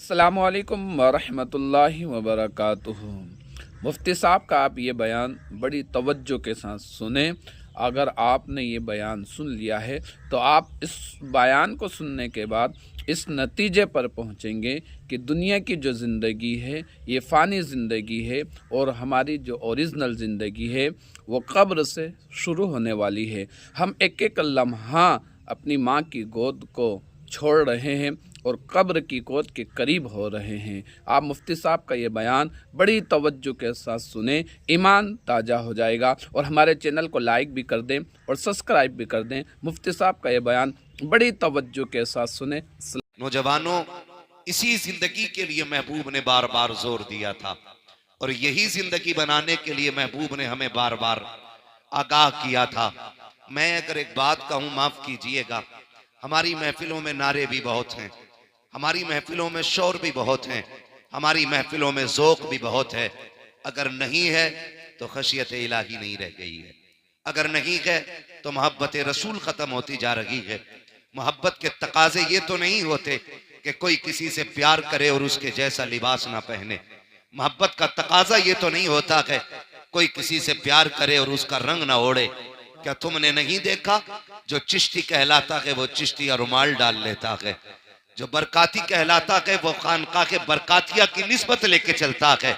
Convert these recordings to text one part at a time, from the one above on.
अस्सलामुअलैकुम वरहमतुल्लाहि वबरकातुहू। मुफ्ती साहब का आप ये बयान बड़ी तवज्जो के साथ सुने। अगर आपने ये बयान सुन लिया है तो आप इस बयान को सुनने के बाद इस नतीजे पर पहुँचेंगे कि दुनिया की जो ज़िंदगी है ये फ़ानी ज़िंदगी है और हमारी जो ओरिजिनल ज़िंदगी है वो कब्र से शुरू होने वाली है। हम एक एक लम्हा अपनी माँ की गोद को छोड़ रहे हैं और कब्र की गोद के करीब हो रहे हैं। आप मुफ्ती साहब का ये बयान बड़ी तवज्जो के साथ सुने, ईमान ताज़ा हो जाएगा। और हमारे चैनल को लाइक भी कर दें और सब्सक्राइब भी कर दें। मुफ्ती साहब का ये बयान बड़ी तवज्जो के साथ सुने। नौजवानों, इसी जिंदगी के लिए महबूब ने बार बार जोर दिया था और यही जिंदगी बनाने के लिए महबूब ने हमें बार बार आगाह किया था। मैं अगर एक बात कहूं, माफ कीजिएगा, हमारी महफिलों में नारे भी बहुत हैं, हमारी महफिलों में शोर भी बहुत हैं, हमारी महफिलों में ज़ोक भी बहुत है। अगर नहीं है तो खशियत इलाही नहीं रह गई है, अगर नहीं है तो मोहब्बत रसूल खत्म होती जा रही है। मोहब्बत के तकाजे ये तो नहीं होते कि कोई किसी से प्यार करे और उसके जैसा लिबास ना पहने। मोहब्बत का तकाजा ये तो नहीं होता है कोई किसी से प्यार करे और उसका रंग ना ओढ़े। क्या तुमने नहीं देखा, जो चिश्ती कहलाता है वो चिश्तिया रुमाल डाल लेता है, जो बरकाती कहलाता है वो खानका के बरकातिया की निस्बत लेके चलता है,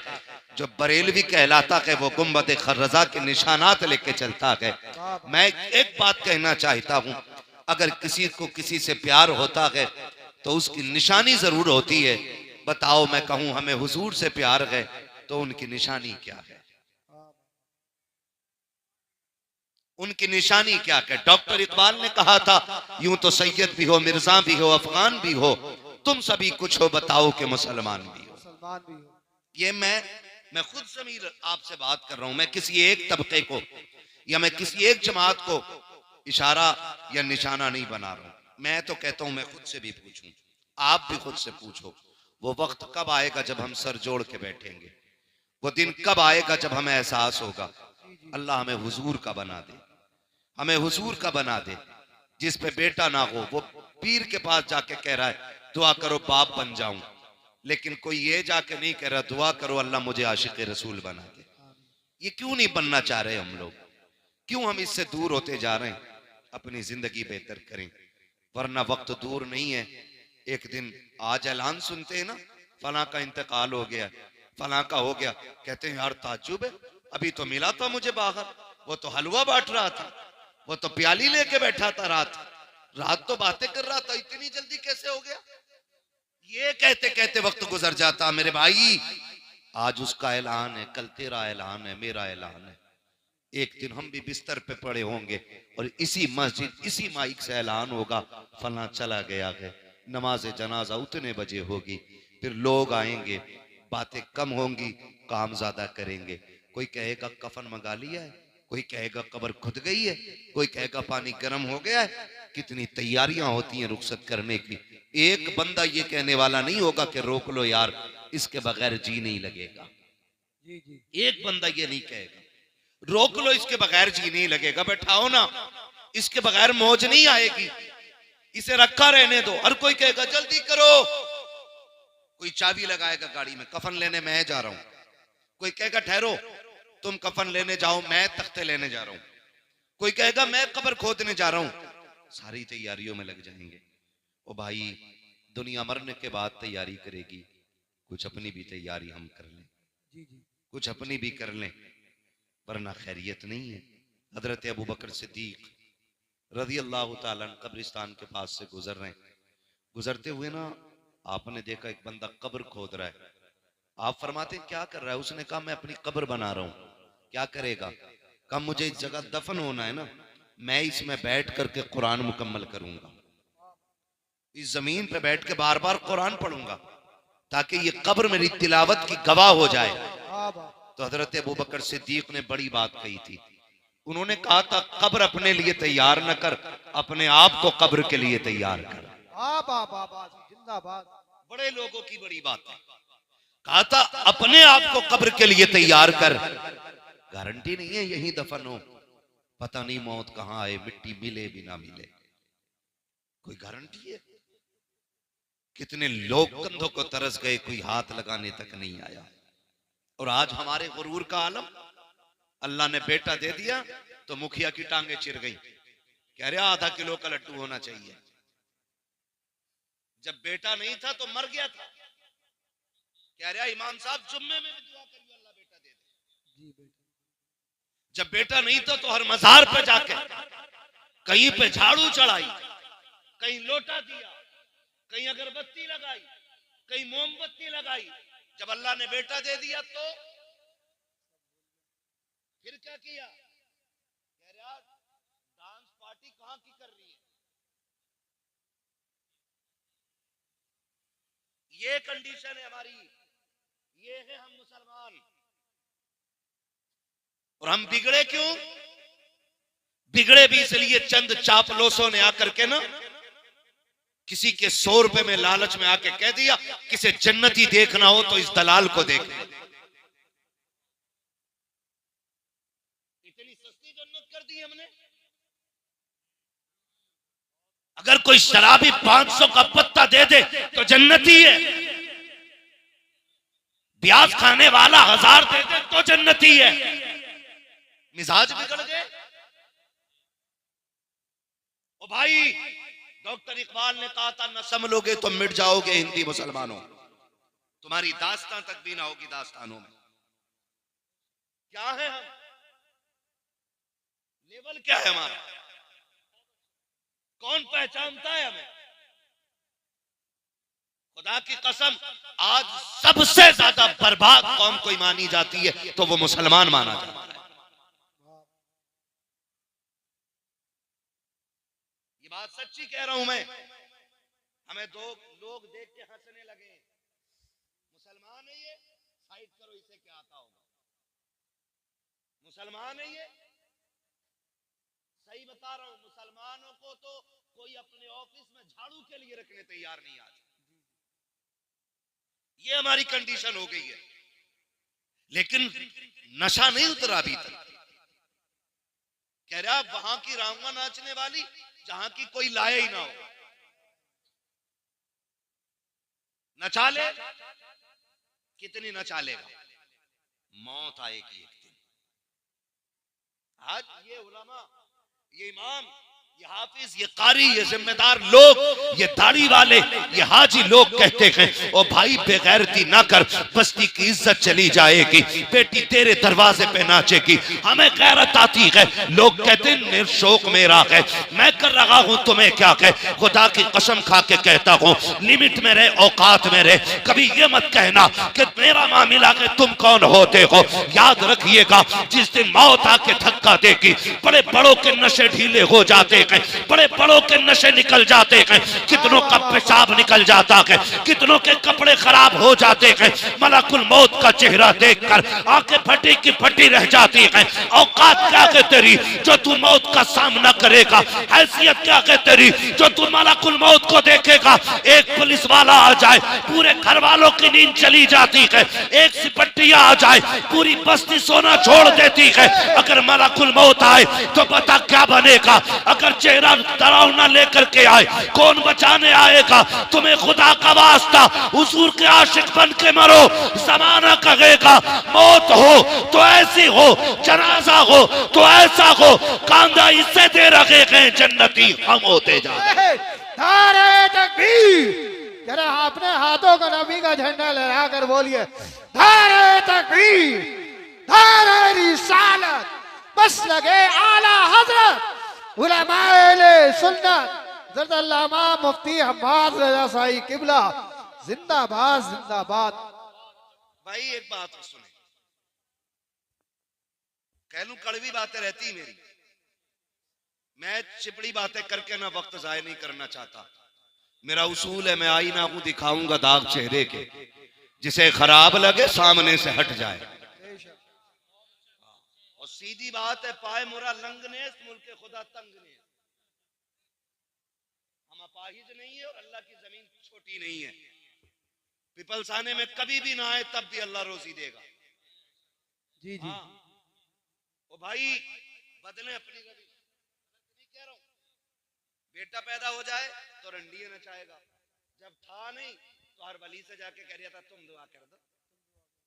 जो बरेलवी कहलाता है वो गुम्बद खर्रजा के निशानात लेके चलता है। मैं एक बात कहना चाहता हूं, अगर किसी को किसी से प्यार होता है तो उसकी निशानी जरूर होती है। बताओ, मैं कहूं हमें हुजूर से प्यार है तो उनकी निशानी क्या है? उनकी निशानी क्या है? डॉक्टर इकबाल ने कहा था, यूं तो सैयद भी हो, मिर्जा भी हो, अफगान भी हो, तुम सभी कुछ हो, बताओ कि मुसलमान भी हो। ये मैं खुद जमीर आपसे बात कर रहा हूं। मैं किसी एक तबके को या मैं किसी एक जमात को इशारा या निशाना नहीं बना रहा हूं। मैं तो कहता हूं, मैं खुद से भी पूछूं, आप भी खुद से पूछो, वो वक्त कब आएगा जब हम सर जोड़ के बैठेंगे? वो दिन कब आएगा जब हमें एहसास होगा? अल्लाह हमें हुजूर का बना दे, हमें हुजूर का बना दे। जिस पे बेटा ना हो वो पीर के पास जाके कह रहा है दुआ करो बाप बन जाऊं, लेकिन कोई ये जाके नहीं कह रहा दुआ करो अल्लाह मुझे आशिक रसूल बना दे। ये क्यों नहीं बनना चाह रहे हम लोग? क्यों हम इससे दूर होते जा रहे हैं? अपनी जिंदगी बेहतर करें, वरना वक्त दूर नहीं है। एक दिन आज ऐलान सुनते हैं ना, फला का इंतकाल हो गया, फला का हो गया, कहते हैं यार ताज्जुब है, अभी तो मिला था मुझे बाहर, वो तो हलवा बांट रहा था, वो तो प्याली लेके बैठा था, रात रात तो बातें कर रहा था, इतनी जल्दी कैसे हो गया? ये कहते कहते वक्त गुजर जाता। मेरे भाई, आज उसका ऐलान है, कल तेरा ऐलान है, मेरा ऐलान है। एक दिन हम भी बिस्तर पे पड़े होंगे और इसी मस्जिद इसी माइक से ऐलान होगा फला चला गया है, नमाज जनाजा उतने बजे होगी, फिर लोग आएंगे, बातें कम होंगी, काम ज्यादा करेंगे। कोई कहेगा कफन मंगा लिया है, कोई कहेगा कब्र खुद गई है, कोई कहेगा पानी गर्म हो गया है। कितनी तैयारियां होती हैं रुखसत करने की। एक बंदा ये कहने वाला नहीं होगा कि रोक लो यार, इसके बगैर जी नहीं लगेगा। एक बंदा ये नहीं कहेगा रोक लो इसके बगैर जी नहीं लगेगा, बैठाओ ना, इसके बगैर मौज नहीं आएगी, इसे रखा रहने दो। और कोई कहेगा जल्दी करो, कोई चाबी लगाएगा गाड़ी में, कफन लेने मैं जा रहा हूं। कोई कहेगा ठहरो, तुम कफन लेने जाओ, मैं तख्ते लेने जा रहा हूं। कोई कहेगा मैं कब्र खोदने जा रहा हूं। सारी तैयारियों में लग जाएंगे। ओ भाई, दुनिया मरने के बाद तैयारी करेगी, कुछ अपनी भी तैयारी हम कर लें, कुछ अपनी भी कर लें, वरना खैरियत नहीं है। हजरत अबू बकर सिद्दीक रजी अल्लाह तआला अन्हु कब्रिस्तान के पास से गुजर रहे हैं। गुजरते हुए ना आपने देखा एक बंदा कब्र खोद रहा है। आप फरमाते क्या कर रहा है? उसने कहा मैं अपनी कब्र बना रहा हूं। क्या करेगा? कहा मुझे इस जगह दफन होना है ना, मैं इसमें बैठ करके कुरान मुकम्मल करूंगा, इस जमीन पे बैठ के बार बार कुरान पढ़ूंगा ताकि ये कब्र मेरी तिलावत की गवाह हो जाए। तो हजरत अबू बकर सिद्दीक ने बड़ी बात कही थी। उन्होंने कहा था कब्र अपने लिए तैयार न कर, अपने आप को कब्र के लिए तैयार कर। बड़े लोगों की बड़ी बात है। कहा था अपने आप को कब्र के लिए तैयार कर। गारंटी नहीं है यही दफन हो, पता नहीं मौत कहां आए, मिट्टी मिले भी ना मिले, कोई गारंटी है? कितने लोग कंधों को तरस गए, कोई हाथ लगाने तक नहीं आया। और आज हमारे गुरूर का आलम, अल्लाह ने बेटा दे दिया तो मुखिया की टांगे चिर गई, कह रहे आधा किलो का लड्डू होना चाहिए। जब बेटा नहीं था तो मर गया था, कह रहा इमाम साहब जुम्मे में भी दुआ करिए अल्लाह बेटा दे दे। जब बेटा नहीं था तो हर मजार पे जाके कहीं पे झाड़ू चढ़ाई, कहीं लोटा दिया, कहीं अगरबत्ती लगाई, कहीं मोमबत्ती लगाई। जब अल्लाह ने बेटा दे दिया तो फिर क्या किया, कह रहा डांस पार्टी कहां की कर रही है। ये कंडीशन है हमारी, ये है हम मुसलमान। और हम बिगड़े क्यों? बिगड़े भी इसलिए चंद चापलोसों ने आकर के ना किसी के 100 रुपए में लालच में आके कह दिया किसे जन्नती देखना हो तो इस दलाल को देख। इतनी सस्ती जन्नत कर दी हमने। अगर कोई शराबी 500 का पत्ता दे दे तो जन्नती है, ब्याज खाने वाला 1000 दे दे तो जन्नती है। मिजाज बिगड़ गए। ओ भाई, डॉक्टर इकबाल ने कहा था न संभलोगे तो मिट जाओगे हिंदी मुसलमानों, तुम्हारी दास्तां तक भी ना होगी दास्तानों में। क्या है हम, लेवल क्या है हमारा, कौन पहचानता है हमें? खुदा की कसम, आज सबसे ज्यादा बर्बाद कौम कोई मानी जाती है तो वो मुसलमान माना जाता है। ये बात सच्ची कह रहा हूं मैं। हमें दो लोग देख के हंसने लगे, मुसलमान है ये, साइड करो इसे क्या आता होगा, मुसलमान है ये। सही बता रहा हूं, मुसलमानों को तो कोई अपने ऑफिस में झाड़ू के लिए रखने तैयार नहीं आज। ये हमारी कंडीशन हो गई है। लेकिन नशा नहीं उतरा अभी तक। कह रहा वहां की रांगा नाचने वाली जहां की कोई लाया ही ना हो, नचा ले, कितनी नचा लेगा, मौत आएगी एक दिन। आज ये उलमा, ये इमाम, ये हाफिज, ये कारी, ये जिम्मेदार लोग, ये दाढ़ी वाले, ये हाजी लोग कहते हैं ओ भाई बेगैरती ना कर, बस्ती की इज्जत चली जाएगी, बेटी तेरे दरवाजे पे नाचेगी, हमें गैरत आती है। लोग कहते हैं निर्शोक मेरा है, मैं कर रहा हूं तुम्हें क्या कह। खुदा की कसम खा के कहता हूं, लिमिट में रहे, औकात में रहे। कभी ये मत कहना कि मेरा मामला है, तुम कौन होते हो। याद रखिएगा, जिस दिन मौत आके धक्का देगी, बड़े बड़ों के नशे ढीले हो जाते, बड़े बड़ों के नशे निकल जाते हैं, कितनों का पेशाब निकल जाता है, कितनों के कपड़े खराब हो जाते हैं। मलकुल मौत का चेहरा देखकर आंखें फटी की फटी रह जाती हैं। औकात क्या है तेरी जो तू मौत का सामना करेगा, हैसियत क्या है तेरी जो तू मलकुल मौत को देखेगा। एक पुलिस वाला आ जाए, पूरे घर वालों की नींद चली जाती है। एक सिपट्टिया आ जाए, पूरी बस्ती सोना छोड़ देती है। अगर मलकुल मौत आए तो पता क्या बनेगा। अगर चेहरा डरावना लेकर के आए, कौन बचाने आएगा तुम्हें। खुदा का वास्ता हुजूर के आशिक बन के मरो। जमाना कहेगा मौत हो तो ऐसी हो, जनाजा हो तो ऐसा हो, कांधा इससे दे रखे हैं जन्नती हम होते जाए। नारे तकबीर, जरा अपने हाथों को नबी का झंडा लहरा कर बोलिए, नारे तकबीर, नारे रिसालत, बस लगे आला हजरत उलमाए सुन्नत ज़रदल्लामा मुफ्ती हम्माद रज़ा साई किबला जिंदाबाद जिंदाबाद। भाई एक बात सुने, कह लूं कड़वी बातें रहती मेरी, मैं चिपड़ी बातें करके ना वक्त जाया नहीं करना चाहता। मेरा उसूल है, मैं आईना को दिखाऊंगा दाग चेहरे के, जिसे खराब लगे सामने से हट जाए। और सीधी बात है, पाए मुरा लंगनेस मुल्क खुदा तंगनेस। हम अपाहिज नहीं है और अल्लाह की जमीन छोटी नहीं है। पिपलसाने में कभी भी ना आए तब भी अल्लाह रोजी देगा। जी जी। ओ भाई बदले अपनी रवि, नहीं कह रहा हूं, बेटा पैदा हो जाए तो रंडिये नचाएगा, जब था नहीं तो हर वली से जाके कह रहा था तुम दुआ कर दो,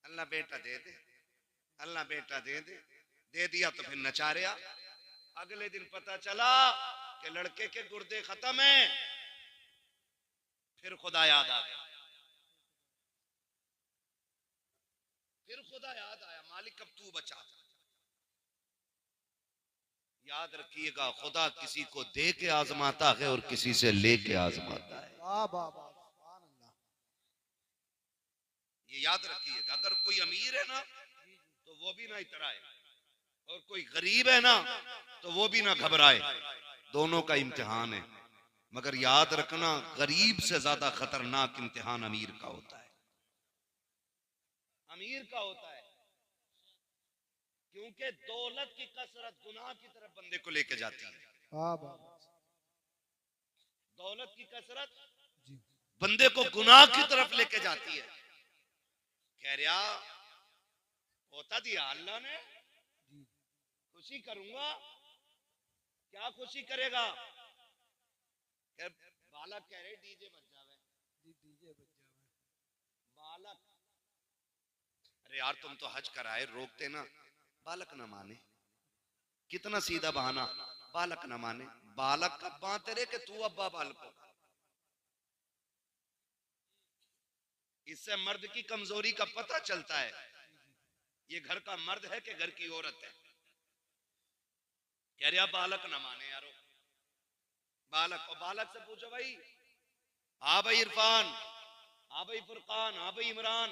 अल्लाह बेटा दे दे, अल्लाह बेटा दे दे। दे दिया तो फिर नचा रहा। अगले दिन पता चला कि लड़के के गुर्दे खत्म हैं। फिर खुदा याद आ गया, फिर खुदा याद आया, मालिक अब तू बचा। याद रखिएगा, खुदा किसी को दे के आजमाता है और किसी से लेके आजमाता है। वाह वाह वाह, सुभान अल्लाह। ये याद रखिएगा, अगर कोई अमीर है ना तो वो भी ना इतराए, और कोई गरीब है ना तो वो भी ना घबराए। दोनों का इम्तिहान है। मगर याद रखना, गरीब से ज्यादा खतरनाक इम्तिहान अमीर का होता है। अमीर का होता है, क्योंकि दौलत की कसरत गुनाह की तरफ बंदे को लेके जाती है। वाह वाह वाह, दौलत की कसरत जी बंदे को गुनाह की तरफ लेके जाती है। कह रहा होता दिया अल्लाह ने, जी खुशी करूंगा। क्या खुशी करेगा? बालक कह रहे डीजे बज जावे, जी, डीजे बज जावे। बालक, अरे यार तुम तो हज कराए, रोकते ना। बालक ना माने, कितना सीधा बहाना। बालक ना माने, बालक का बात रे कि तू अब्बा बालक हो। इससे मर्द की कमजोरी का पता चलता है, ये घर का मर्द है कि घर की औरत है। कह रहा बालक ना माने यारो, बालक। और बालक से पूछो भाई, हाँ भाई इरफान, हाँ भाई फुरकान, हाँ भाई इमरान,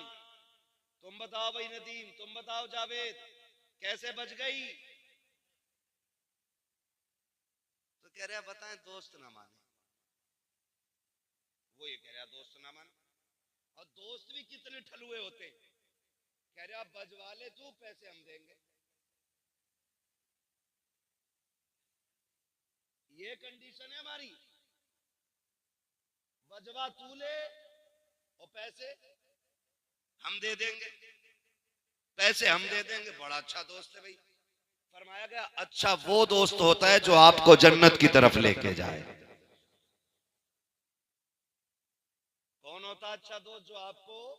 तुम बताओ भाई नदीम, तुम बताओ जावेद, कैसे बच गई? तो कह रहा बताएं दोस्त ना माने। वो ये कह रहा दोस्त ना माने, और दोस्त भी कितने ठलुए होते। कह रहा बजवा ले तू, पैसे हम देंगे। ये कंडीशन है हमारी, बजवा तू ले और पैसे हम दे देंगे, पैसे हम दे देंगे। बड़ा अच्छा दोस्त है भाई। फरमाया गया अच्छा वो दोस्त होता है जो आपको जन्नत की तरफ लेके जाए। कौन होता है अच्छा दोस्त? जो आपको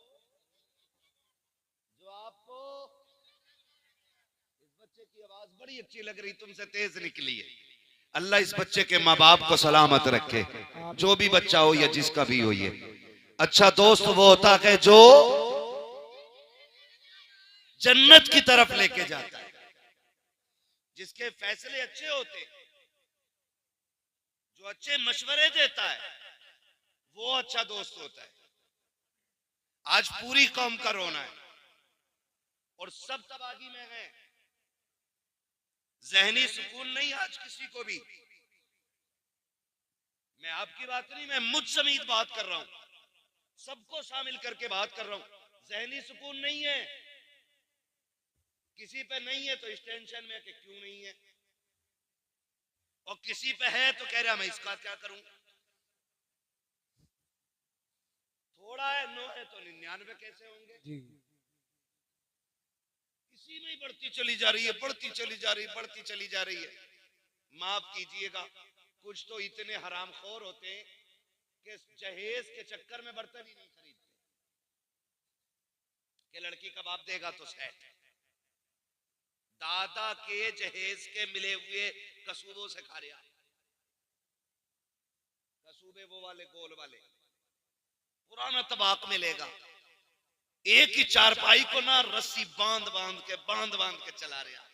इस बच्चे की आवाज बड़ी अच्छी लग रही, तुमसे तेज निकली है। अल्लाह इस बच्चे के माँ बाप को सलामत रखे, जो भी बच्चा हो या जिसका भी हो। ये अच्छा दोस्त वो होता है जो जन्नत की तरफ लेके जाता है, जिसके फैसले अच्छे होते, जो अच्छे मशवरे देता है, वो अच्छा दोस्त होता है। आज पूरी कौम का रोना है और सब तबाही में है। ज़हनी सुकून नहीं आज किसी को भी। मैं आपकी बात नहीं, मैं मुझ समेत बात कर रहा हूं, सबको शामिल करके बात कर रहा हूं। ज़हनी सुकून नहीं है किसी पे, नहीं है तो इस टेंशन में कि क्यों नहीं है, और किसी पे है तो कह रहा मैं इसका क्या करूं। थोड़ा है, 9 है तो 99 कैसे होंगे? जी इसी में ही बढ़ती चली जा रही है, बढ़ती चली जा रही है, बढ़ती चली जा रही है। माफ कीजिएगा, कुछ तो इतने हरामखोर होते हैं कि जहेज के चक्कर में बर्तन ही नहीं खरीदते, कि लड़की का बाप देगा तो सेट। दादा के जहेज के मिले हुए कसूबों से खा रहा। कसूबे वो वाले गोल वाले, पुराना तबाक मिलेगा, एक ही चारपाई को ना रस्सी बांध बांध के चला रहा।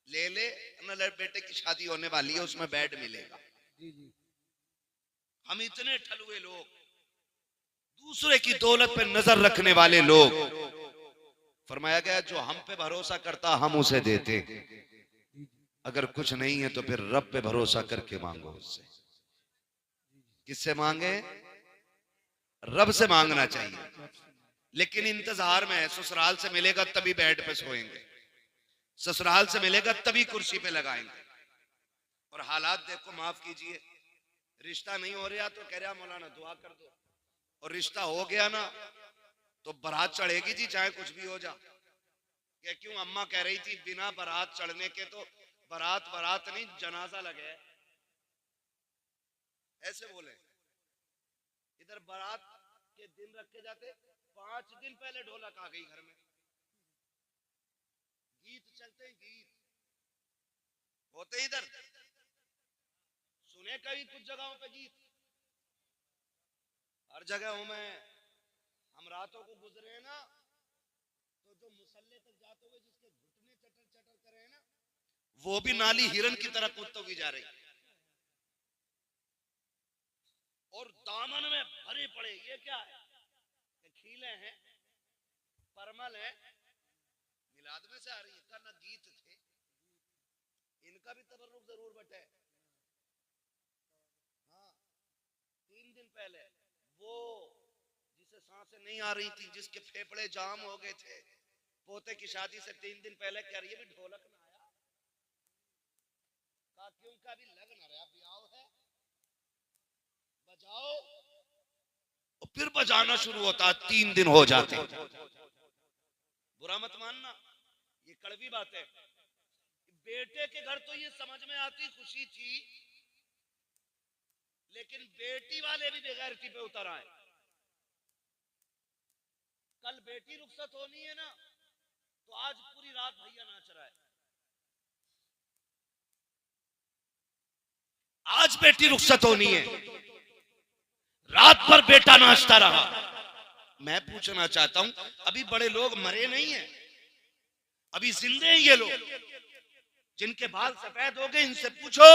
ले ले न, बेटे की शादी होने वाली है, उसमें बेड मिलेगा। जी जी, हम इतने ठलुए लोग, दूसरे की दौलत पे नजर रखने वाले लोग। फरमाया गया जो हम पे भरोसा करता हम उसे देते, अगर कुछ नहीं है तो फिर रब पे भरोसा करके मांगो उससे। किससे मांगे? रब से मांगना चाहिए। लेकिन इंतजार में है, ससुराल से मिलेगा तभी बेड पे सोएंगे, ससुराल से मिलेगा तभी कुर्सी पे लगाएंगे। और हालात देखो, माफ कीजिए, रिश्ता नहीं हो रहा तो कह रहा मौलाना दुआ कर दो, और रिश्ता हो गया ना तो बारात चढ़ेगी जी, चाहे कुछ भी हो जा। क्या क्यों? अम्मा कह रही थी बिना बारात चढ़ने के तो बारात नहीं जनाजा लगे। ऐसे बोले, ये इधर बारात के दिन रखे जाते, 5 दिन पहले ढोलक आ गई घर में, गीत चलते हैं, गीत होते इधर, सुने कई कुछ जगहों पे गीत, हर जगह हूं मैं। हम रातों को गुजरे हैं ना, तो जो मुसल्ले तक जाते हुए जिसके घुटने चटर चटर करे हैं ना, वो भी नाली हिरन की तरह कूदती हुई जा रही, और दामन में भरे पड़े। ये क्या है? खीले हैं, परमल है, मिलाद में से आ रही है, ना गीत थे, इनका भी तबर्रुक जरूर बटे। हाँ, 3 दिन पहले वो जिसे सांसें नहीं आ रही थी, जिसके फेफड़े जाम हो गए थे, पोते की शादी से 3 दिन पहले कह रही है भी ढोलक ना आया, कहा क्यों? का भी लग ना रहा, ब्याह है, बजाओ, और फिर बजाना शुरू होता। 3 दिन हो जाते, बुरा मत मानना, ये कड़वी बात है। बेटे के घर तो ये समझ में आती खुशी थी, लेकिन बेटी वाले भी बेगैरती पे उतर आए। कल बेटी रुखसत होनी है ना, तो आज पूरी रात भैया नाच रहा है। आज बेटी रुखसत होनी है, रात भर बेटा नाचता रहा। मैं पूछना चाहता हूं, अभी बड़े लोग मरे नहीं हैं, अभी जिंदे हैं ये लोग, जिनके बाल सफेद हो गए, इनसे पूछो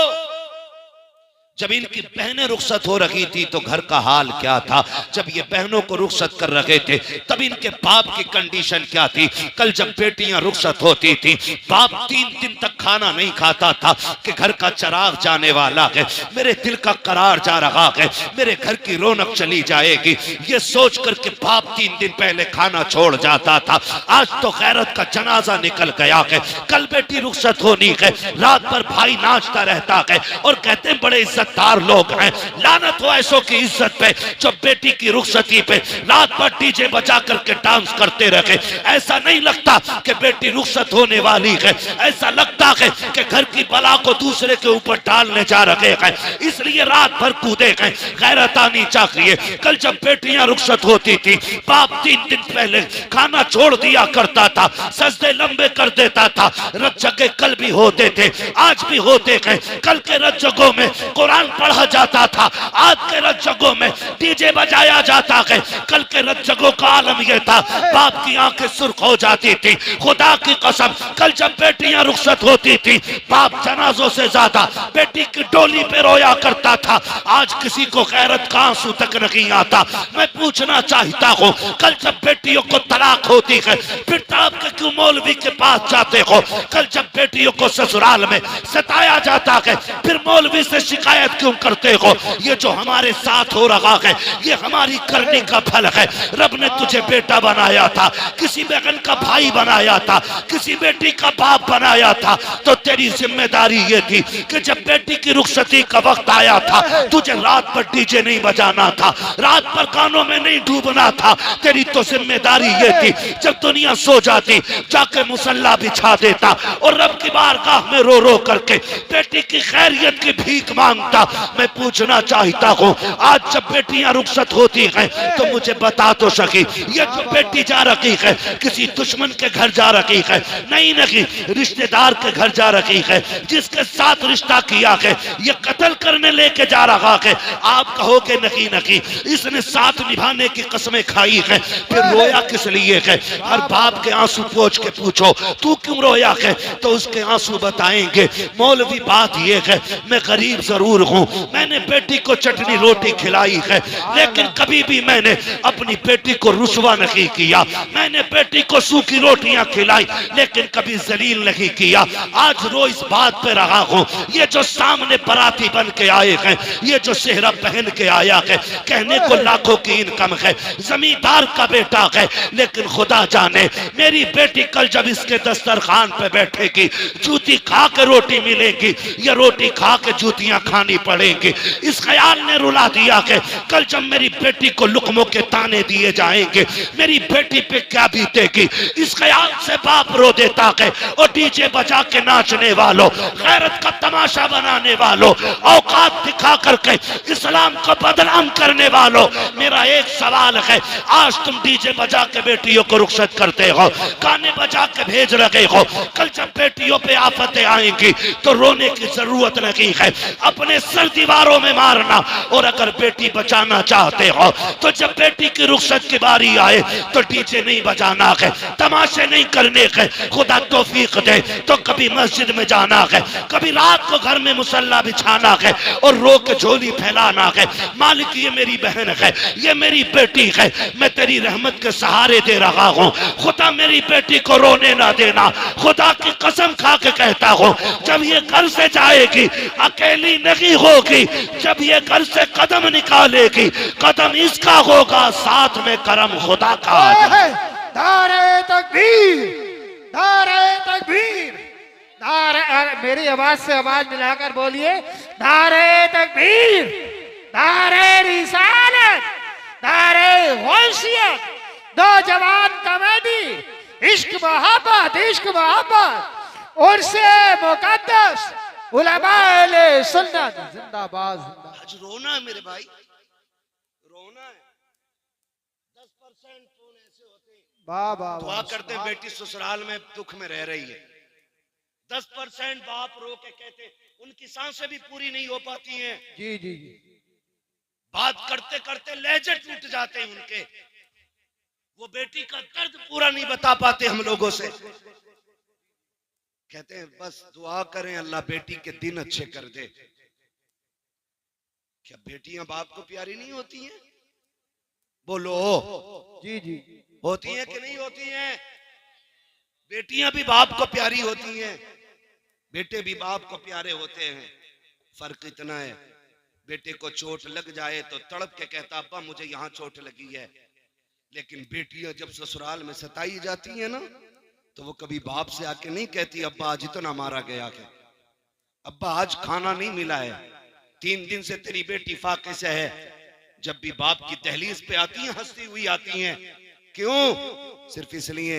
जब इनकी बहनें रुखसत हो रही थी तो घर का हाल क्या था, जब ये बहनों को रुखसत कर रहे थे तब इनके बाप की कंडीशन क्या थी। कल जब बेटियां रुखसत होती थी, बाप 3 दिन तक खाना नहीं खाता था कि घर का चिराग जाने वाला है, मेरे दिल का करार जा रहा है, मेरे घर की रौनक चली जाएगी, ये सोच करके बाप 3 दिन पहले खाना छोड़ जाता था। आज तो गैरत का जनाजा निकल गया है, कल बेटी रुखसत होनी है, रात भर भाई नाचता रहता है और कहते हैं बड़े इज्जतदार लोग हैं। लानत हो ऐसों की इज्जत पे जो बेटी की रुखसती पे रात भर डीजे बजा करके डांस करते रहे। ऐसा नहीं लगता कि बेटी रुखसत होने वाली है, ऐसा लगता है कि घर की बला को दूसरे के ऊपर डालने जा रहे हैं, इसलिए रात भर कूदे हैं। गैरत आनी चाहिए। कल जब बेटियां रुखसत होती थी, बाप 3 दिन पहले खाना छोड़ दिया करता था, सजदे लंबे कर देता था। रत जगे कल भी होते थे, आज भी होते हैं। कल के रत जगों में कुरान पढ़ा जाता था, आज के रत जगों में डीजे बजाया जाता है। कल के रत जगों का आलम यह था, बाप की आंखें सुर्ख हो जाती थी। खुदा की कसम, कल जब बेटियां रुखसत होती थी, बाप जनाजों से ज्यादा बेटी की डोली पे रोया करता था। आज किसी को गैरत का आंसू तक नहीं आता। मैं पूछना चाहता हूँ, कल जब बेटियों को तलाक होती है, फिर तड़प के क्यों मौलवी के पास जाते हो? कल जब बेटियों को ससुराल में सताया जाता है, फिर मौलवी से शिकायत क्यों करते हो? ये जो हमारे साथ हो रहा है, ये हमारी करने का फल है। रब ने तुझे बेटा बनाया था, किसी बहन का भाई बनाया था, किसी बेटी का बाप बनाया था, तो तेरी जिम्मेदारी ये थी कि जब बेटी की रुखसती का वक्त आया था, तुझे रात भर डीजे नहीं बजाना था, रात भर गानों में नहीं डूबना था। तेरी तो जिम्मेदारी ये थी, जब दुनिया सो जाती जाके मुसल्ला बिछा देता और रब की बारगाह में रो रो करके बेटी की खैरियत की भीख मांगता। मैं पूछना चाहता हूँ, आज जब बेटियां रुखसत होती हैं तो मुझे बता तो सकी, ये जो बेटी जा रही है किसी दुश्मन के घर जा रही है, नहीं नहीं, रिश्तेदार के घर जा रही है, जिसके साथ रिश्ता किया है ये कत्ल करने लेके जा रहा है। आप कहोगे नहीं नहीं, इसने साथ निभाने की कसमें खाई है, फिर रोया किस लिए है? हर बाप के आंसू पोंछ के पूछो तू क्यों रोया है, तो उसके आंसू बताएंगे। मौलवी बात ये है, मैं गरीब जरूर हूँ, मैंने बेटी को चटनी रोटी खिलाई है, लेकिन कभी भी मैंने अपनी बेटी को रुसवा नहीं किया। मैंने बेटी को सूखी रोटियां खिलाई, लेकिन कभी जलील नहीं किया। आज रो इस बात पे रहा हूँ, ये जो सामने बराती बन के आए हैं, ये जो सेहरा पहन के आया है, कहने को लाखों की इनकम है, जमींदार का बेटा है, लेकिन खुदा जाने मेरी बेटी कल जब इसके दस्तरखान पे बैठेगी, जूती खा के रोटी मिलेगी या रोटी खा के जूतियां खानी पड़ेंगी। इस ख्याल ने रुला दिया कि कल जब मेरी बेटी को लुकमों के ताने दिए जाएंगे, मेरी बेटी पे क्या बीतेगी। इस ख्याल से बाप रो देता है और डीजे बजा के नाच नाचने वालों, गैरत का तमाशा बनाने वालों, औकात दिखा करके इस्लाम को बदनाम करने वालों, मेरा एक सवाल है, आज तुम डीजे बजा के बेटियों को रुखसत करते हो, गाने बजा के भेज रहे हो, कल जब बेटियों पे आफतें आएंगी तो रोने की जरूरत नहीं है, अपने सर दीवारों में मारना। और अगर बेटी बचाना चाहते हो तो जब बेटी की रुखसत की बारी आए तो डीजे नहीं बजाना है, तमाशे नहीं करने के, खुदा तौफीक दे तो कभी मस्जिद में जाना है, कभी रात को घर में मुसल्ला बिछाना है और रो के झोली फैलाना है। मालिक ये मेरी बहन है, ये मेरी बेटी है, मैं तेरी रहमत के सहारे दे रहा हूँ, खुदा मेरी बेटी को रोने ना देना। खुदा की कसम खा के कहता हूँ, जब ये घर से जाएगी अकेली नहीं होगी, जब ये घर से कदम निकालेगी कदम इसका होगा, साथ में करम खुदा का। नारे तकबीर, नारे तकबीर, नारे, मेरी आवाज से आवाज मिलाकर बोलिए, नारे तकबीर, नारे रिसालत, नारे गौसियत, नौजवान कमेटी, इश्क मोहब्बत, इश्क मोहब्बत, उर्से मुकद्दस, उलमाए सुन्नत जिंदाबाद। आज रोना है मेरे भाई, रोना है। 10% फोन ऐसे होते हैं, वाह वाह, दुआ करते हैं बेटी ससुराल में दुख में रह रही है। 10% बाप रो के कहते उनकी सांसें भी पूरी नहीं हो पाती हैं। जी जी जी, बात करते करते लहजे टूट जाते हैं उनके, वो बेटी का दर्द पूरा नहीं बता पाते हम लोगों से। कहते हैं बस दुआ करें अल्लाह बेटी के दिन अच्छे कर दे। क्या बेटियां बाप को प्यारी नहीं होती हैं? बोलो जी जी, होती हैं कि नहीं होती हैं? बेटियां भी बाप को प्यारी होती हैं, बेटे भी बाप को प्यारे होते हैं। फर्क इतना है, बेटे को चोट लग जाए तो तड़प के कहता अब्बा मुझे यहाँ चोट लगी है, लेकिन बेटियां जब ससुराल में सताई जाती हैं ना तो वो कभी बाप से आके नहीं कहती अब्बा आज इतना मारा गया है, अब्बा आज खाना नहीं मिला है, 3 दिन से तेरी बेटी फाके से है। जब भी बाप की दहलीज पे आती हैं हंसती हुई आती हैं, क्यों? सिर्फ इसलिए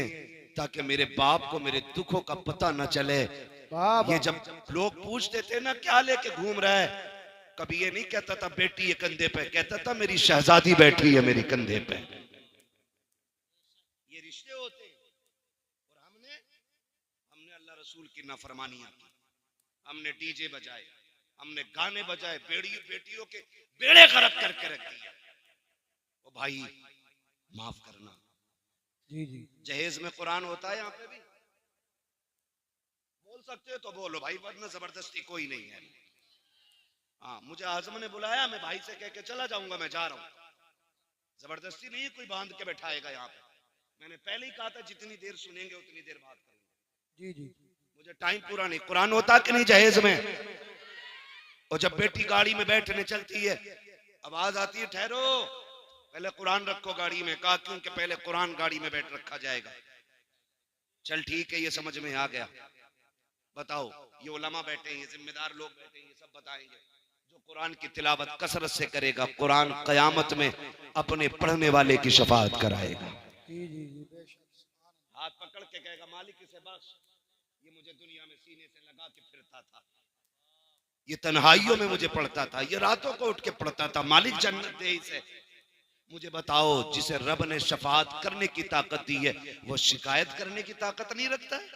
ताकि मेरे बाप को मेरे दुखों का पता न चले। ये जब लोग पूछते थे ना क्या लेके घूम रहा है, कभी ये नहीं कहता था बेटी ये कंधे पे, कहता था मेरी शहजादी बैठी है मेरी कंधे पे। ये रिश्ते होते हैं। और हमने अल्लाह रसूल की नाफरमानियां की, हमने डीजे बजाए, हमने गाने बजाए, बेटियों के बेड़े गरक करके रख दिए। ओ भाई माफ करना, जी जी, जहेज में कुरान होता है? यहाँ पे भी बोल सकते हो तो बोलो भाई, वरना जबरदस्ती कोई नहीं है। हाँ, मुझे आजम ने बुलाया, मैं भाई से कह के चला जाऊंगा, मैं जा रहा हूँ, जबरदस्ती नहीं कोई बांध के बैठाएगा यहाँ पे। मैंने पहले ही कहा था जितनी देर सुनेंगे उतनी देर बात करेंगे। जी जी, मुझे टाइम पूरा नहीं। कुरान होता कि नहीं जहेज में? और जब बेटी गाड़ी में बैठने चलती है आवाज आती है ठहरो, पहले कुरान रखो गाड़ी में। कहा क्योंकि पहले कुरान गाड़ी में बैठ रखा जाएगा। चल ठीक है, ये समझ में आ गया। बताओ, ये उलमा बैठे हैं, ये जिम्मेदार लोग बैठे हैं, ये सब बताएंगे। जो कुरान की तिलावत कसरत से करेगा, कुरान कयामत में अपने पढ़ने वाले की शफाअत कराएगा। जी जी जी, बेशक। हाथ पकड़ के कहेगा मालिक इसे बख्श, ये मुझे दुनिया में सीने से लगा के फिरता था, ये तन्हाइयों में मुझे पढ़ता था, ये रातों को उठ के पढ़ता था, मालिक जन्नत दे इसे। मुझे बताओ, जिसे रब ने शफाअत करने की ताकत दी है वो शिकायत करने की ताकत नहीं रखता है?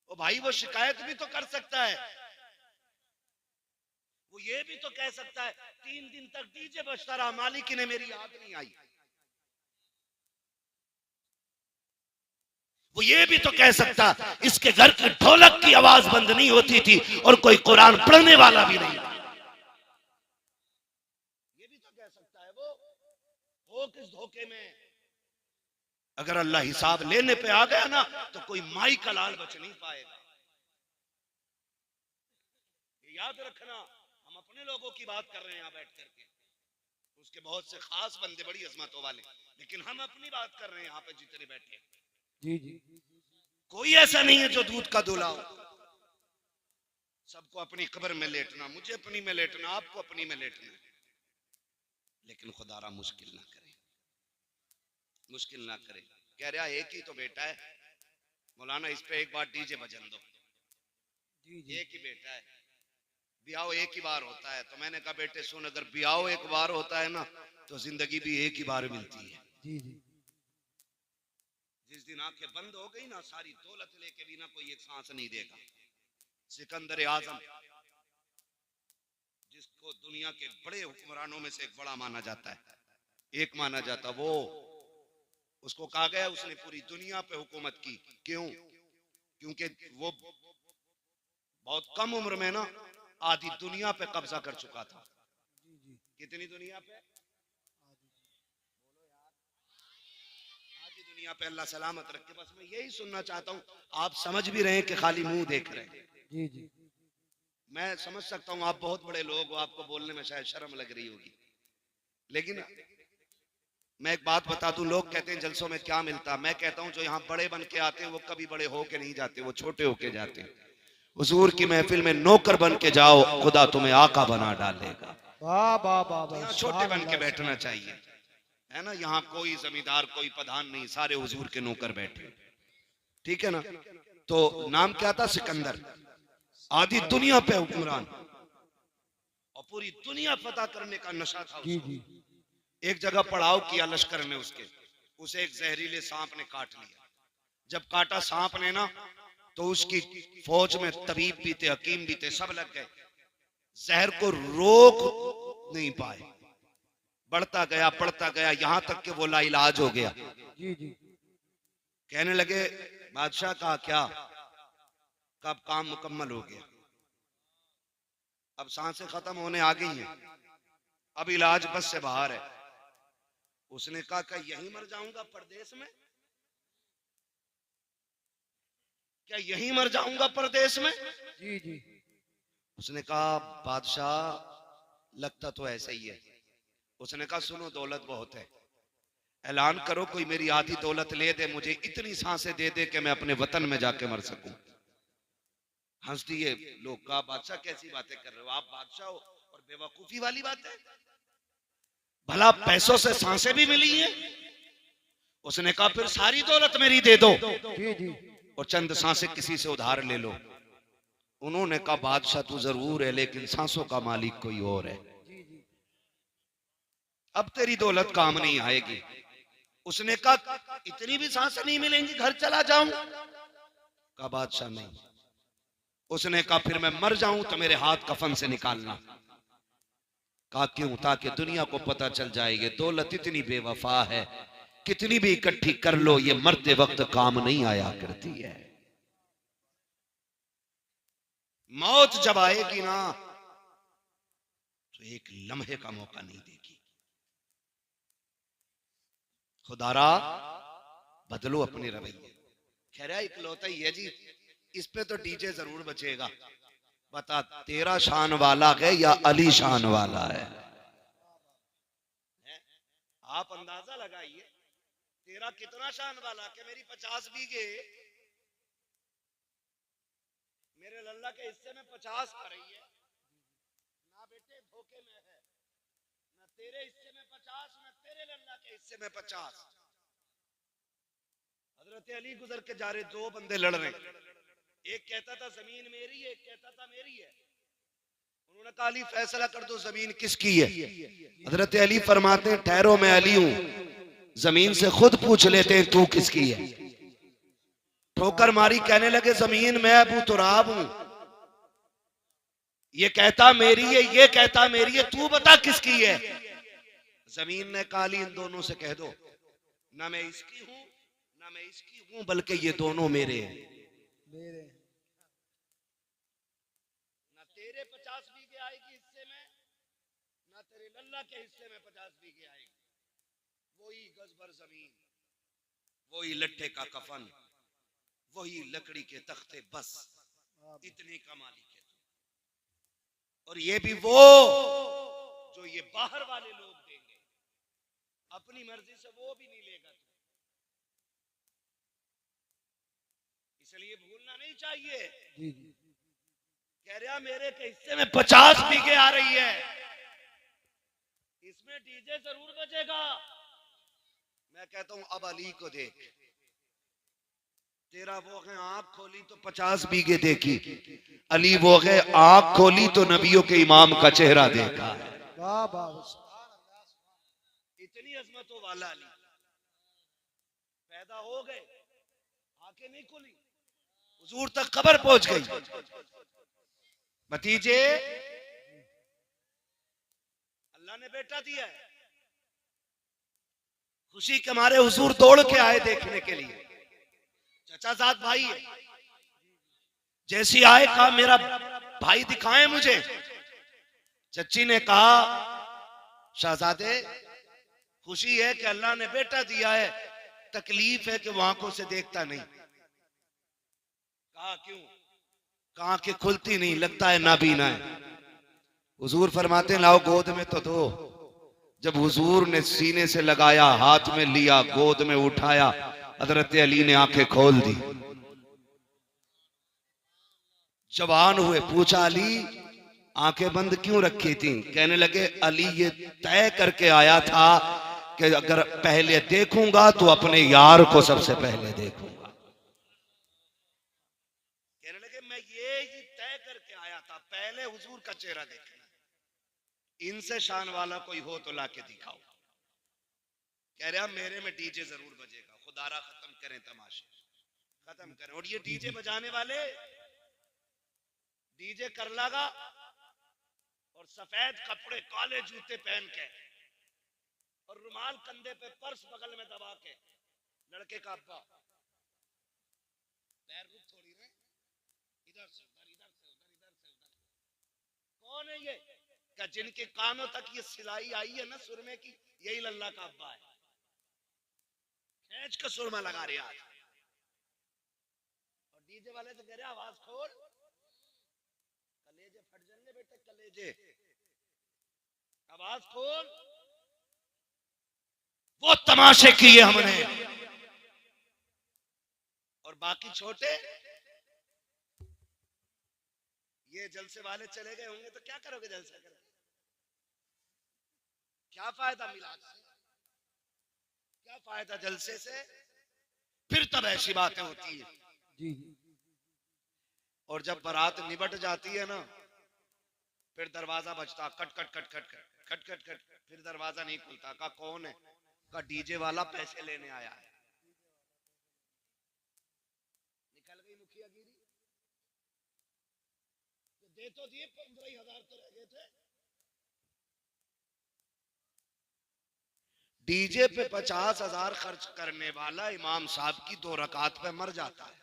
ओ भाई, वो शिकायत भी तो कर सकता है, वो ये भी तो कह सकता है 3 दिन तक डीजे बजता रहा, मालिक ने मेरी याद नहीं आई। वो ये भी तो कह सकता इसके घर की ढोलक की आवाज बंद नहीं होती थी और कोई कुरान पढ़ने वाला भी नहीं। ये भी तो कह सकता है। वो किस धोखे में? अगर अल्लाह हिसाब लेने पे आ गया ना तो कोई माई का लाल बच नहीं पाएगा। ये याद रखना, हम अपने लोगों की बात कर रहे हैं यहाँ बैठ करके, उसके बहुत से खास बंदे बड़ी अजमतों वाले, लेकिन हम अपनी बात कर रहे हैं यहाँ पे जितने बैठे हैं। जी जी, कोई ऐसा नहीं है जो दूध का दूल्हा हो। सबको अपनी कब्र में लेटना, मुझे अपनी में लेटना, आपको अपनी में लेटना, लेकिन खुदारा मुश्किल ना करे, मुश्किल ना करे। कह रहा एक ही तो बेटा है, मौलाना इस पे एक बार डीजे बजन दो। जी जी एक ही बेटा है, ब्याह एक ही बार होता है। तो मैंने कहा बेटे सुन, अगर ब्याह एक बार होता है ना तो जिंदगी भी एक ही बार मिलती है। जी जी जिस दिन आंखें बंद हो गई ना, सारी दौलत लेके भी ना कोई एक सांस नहीं देगा। सिकंदर आजम, जिसको दुनिया के बड़े हुक्मरानों में से एक बड़ा माना जाता है, एक माना जाता, वो उसको कहा गया उसने पूरी दुनिया पे हुकूमत की। क्यों? क्योंकि वो बहुत कम उम्र में ना आधी दुनिया पे कब्जा कर चुका था। कितनी दुनिया पे? आधी दुनिया पे। अल्लाह सलामत रखे। बस मैं यही सुनना चाहता हूँ, आप समझ भी रहे हैं कि खाली मुंह देख रहे हैं। जी जी मैं समझ सकता हूँ आप बहुत बड़े लोग हो, आपको बोलने में शायद शर्म लग रही होगी, लेकिन मैं एक बात बता दूं, लोग कहते हैं जलसों में क्या मिलता, मैं कहता हूं जो यहाँ बड़े बन के आते हैं वो कभी बड़े होके नहीं जाते, वो छोटे होके जाते हैं। हुजूर की महफिल में नौकर बन के जाओ, खुदा तुम्हें आका बना डालेगा। वाह वाह वाह तो यहाँ वाह, छोटे बन के सुभान बैठना चाहिए, है ना। यहाँ कोई जमींदार कोई प्रधान नहीं, सारे हुजूर के नौकर बैठे, ठीक है ना। तो नाम क्या था? सिकंदर। आधी दुनिया पे हुक्मरान और पूरी दुनिया फतह करने का नशा था जी उसको। जी एक जगह पड़ाव किया लश्कर ने उसके, उसे एक जहरीले सांप ने काट लिया। जब काटा सांप ने ना, तो उसकी फौज में तबीब भी थे, हकीम भी थे, सब लग गए, जहर को रोक नहीं पाए। बढ़ता गया यहां तक कि वो लाइलाज हो गया। जी जी कहने लगे बादशाह का क्या, कब काम मुकम्मल हो गया, अब सांसें खत्म होने आ गई हैं, अब इलाज बस से बाहर है। उसने कहा क्या यहीं मर जाऊंगा परदेश में? क्या यहीं मर जाऊंगा परदेश में? जी जी उसने कहा बादशाह लगता तो ऐसा ही है। उसने कहा सुनो दौलत बहुत है, ऐलान करो कोई मेरी आधी दौलत ले दे, मुझे इतनी सांसें दे दे कि मैं अपने वतन में जाके मर सकूं। हंस दिए लोग, कहा बादशाह कैसी बातें कर रहे हो आप, बादशाह हो और बेवकूफी वाली बात है, भला पैसों से सांसें भी मिली हैं। उसने कहा फिर सारी दौलत मेरी दे दो जी जी और चंद सांसें किसी से उधार ले लो। उन्होंने कहा बादशाह तू जरूर है, लेकिन सांसों का मालिक कोई और है, अब तेरी दौलत काम नहीं आएगी। उसने कहा इतनी भी सांसें नहीं मिलेंगी, घर चला जाऊं? कहा बादशाह नहीं। उसने कहा फिर मैं मर जाऊं तो मेरे हाथ कफन से निकालना। कहा क्यों? ताकि दुनिया को पता चल जाए ये दौलत इतनी बेवफा है, कितनी भी इकट्ठी कर लो ये मरते वक्त काम नहीं आया करती है। मौत जब आएगी ना तो एक लम्हे का मौका नहीं देगी। खुदारा बदलो अपने रवैये। खैर इकलौता ही है जी, इस पे तो डीजे जरूर बचेगा। बता तेरा शान वाला है या अली शान वाला है? आप अंदाजा लगाइए तेरा कितना शान वाला, कि मेरी 50 बीघे मेरे लल्ला के हिस्से में 50 आ रही है ना बेटे, धोखे में है ना, तेरे हिस्से में 50 ना तेरे लल्ला के हिस्से में 50। हजरत अली गुजर के जा रहे, दो बंदे लड़ रहे, एक कहता था जमीन मेरी है, एक कहता था मेरी है। उन्होंने कहा अली फैसला कर दो जमीन किसकी है। हजरत अली फरमाते हैं ठहरो मैं अली हूं, जमीन से खुद पूछ लेते हैं तू किसकी है। ठोकर मारी, कहने लगे जमीन मैं अबू तुराब हूं, ये कहता मेरी है, ये कहता मेरी है, तू बता किसकी है। जमीन ने कहा अली इन दोनों से कह दो ना मैं इसकी हूं ना मैं इसकी हूं, बल्कि ये दोनों मेरे हैं। ना तेरे 50 बीघे आएगी हिस्से में, ना तेरे लल्ला के हिस्से में 50 बीघे आएगी। वही गज भर जमीन, वही लट्ठे का कफन, वही लकड़ी के तख्ते, बस इतने का मालिक है। और ये भी वो जो ये बाहर वाले लोग देंगे, अपनी मर्जी से वो भी नहीं लेगा। इसलिए भूलना नहीं चाहिए। कह रहा मेरे के हिस्से में 50 बीघे आ रही है, इसमें डीजे जरूर बजेगा। मैं कहता हूं अब अली को देख, तेरा वो है आंख खोली तो 50 बीघे देखी, अली वो है आंख खोली तो नबियों के इमाम का चेहरा देखा। वाह वाह, इतनी अजमतों वाला अली पैदा हो गए, आंखें नहीं खुली, हुजूर तक खबर पहुंच गई। भतीजे अल्लाह ने बेटा दिया है, खुशी के मारे हुजूर दौड़ के आए देखने के लिए। चचा साथ भाई है, जैसी आए कहा मेरा भाई दिखाएं मुझे। चच्ची ने कहा शहजादे खुशी है कि अल्लाह ने बेटा दिया है, तकलीफ है कि वो आंखों से देखता नहीं। कहा क्यों? कहा कि खुलती नहीं, लगता है नाबीना है। हुजूर फरमाते लाओ गोद में तो दो। जब हुजूर ने सीने से लगाया, हाथ में लिया, गोद में उठाया, हजरत अली ने आंखें खोल दी। जवान हुए, पूछा अली आंखें बंद क्यों रखी थी? कहने लगे अली ये तय करके आया था कि अगर पहले देखूंगा तो अपने यार को सबसे पहले देखूंगा। कहने लगे मैं ये तय करके आया था, पहले हुजूर का चेहरा देखना, इनसे शान वाला कोई हो तो लाके दिखाओ। कह रहा मेरे में डीजे जरूर बजेगा, खुदारा खत्म करें तमाशे, खत्म करें। और ये डीजे बजाने वाले डीजे कर लगा और सफेद कपड़े, काले जूते पहन के और रुमाल कंधे पे, पर्स बगल में दबा के, लड़के का अब्बा पैर रुक थोड़ी रहे, इधर से उधर, इधर से उधर, इधर से उधर। कौन है ये? क्या जिनके कानों तक ये सिलाई आई है ना सुरमे की, यही लल्ला का अब्बा है। खींच के सुरमा लगा रहे आज। और डीजे वाले से कह रहे आवाज खोल, कलेजे फट जाएंगे बेटे, कलेजे, आवाज खोल। वो तमाशे किए हमने, और बाकी छोटे ये जलसे वाले चले गए होंगे तो क्या करोगे? जलसा करोगे, क्या फायदा मिलाद से, क्या फायदा जलसे से? फिर तब ऐसी बातें होती है जी। और जब बारात निबट जाती है ना, फिर दरवाजा बजता, cut cut cut cut cut cut cut cut, फिर दरवाजा नहीं खुलता। का कौन है? का डीजे वाला पैसे लेने आया है। निकल गई मुखियागिरी, तो दे तो दिए, 15,000 तो रह गए थे। डीजे पे 50,000 खर्च करने वाला इमाम साहब की 2 रकात पे मर जाता है।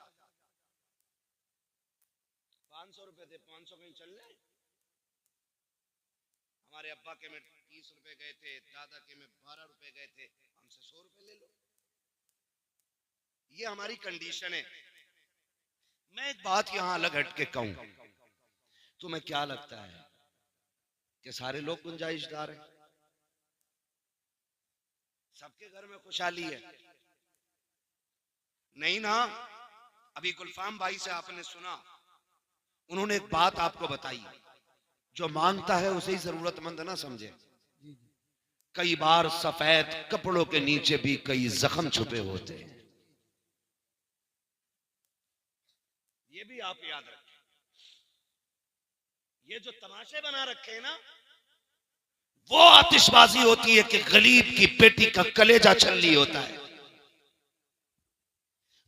500 रुपए थे, 500 कहीं चल रहे। हमारे अब्बा के में 30 रुपए गए थे, दादा के में 12 रुपए गए थे, हमसे 100 रुपए ले लो। ये हमारी कंडीशन है। मैं एक बात यहां अलग हट के कहूं, तुम्हें क्या लगता है कि सारे लोग गुंजाइशदार हैं? सबके घर में खुशहाली है? नहीं ना। अभी गुलफाम भाई से आपने सुना, उन्होंने एक बात आपको बताई, जो मांगता है उसे ही जरूरतमंद ना समझे। कई बार सफेद कपड़ों के नीचे भी कई जख्म छुपे होते हैं, ये भी आप याद रखें। ये जो तमाशे बना रखे हैं ना, वो आतिशबाजी होती है कि गरीब की बेटी का कलेजा छलनी होता है।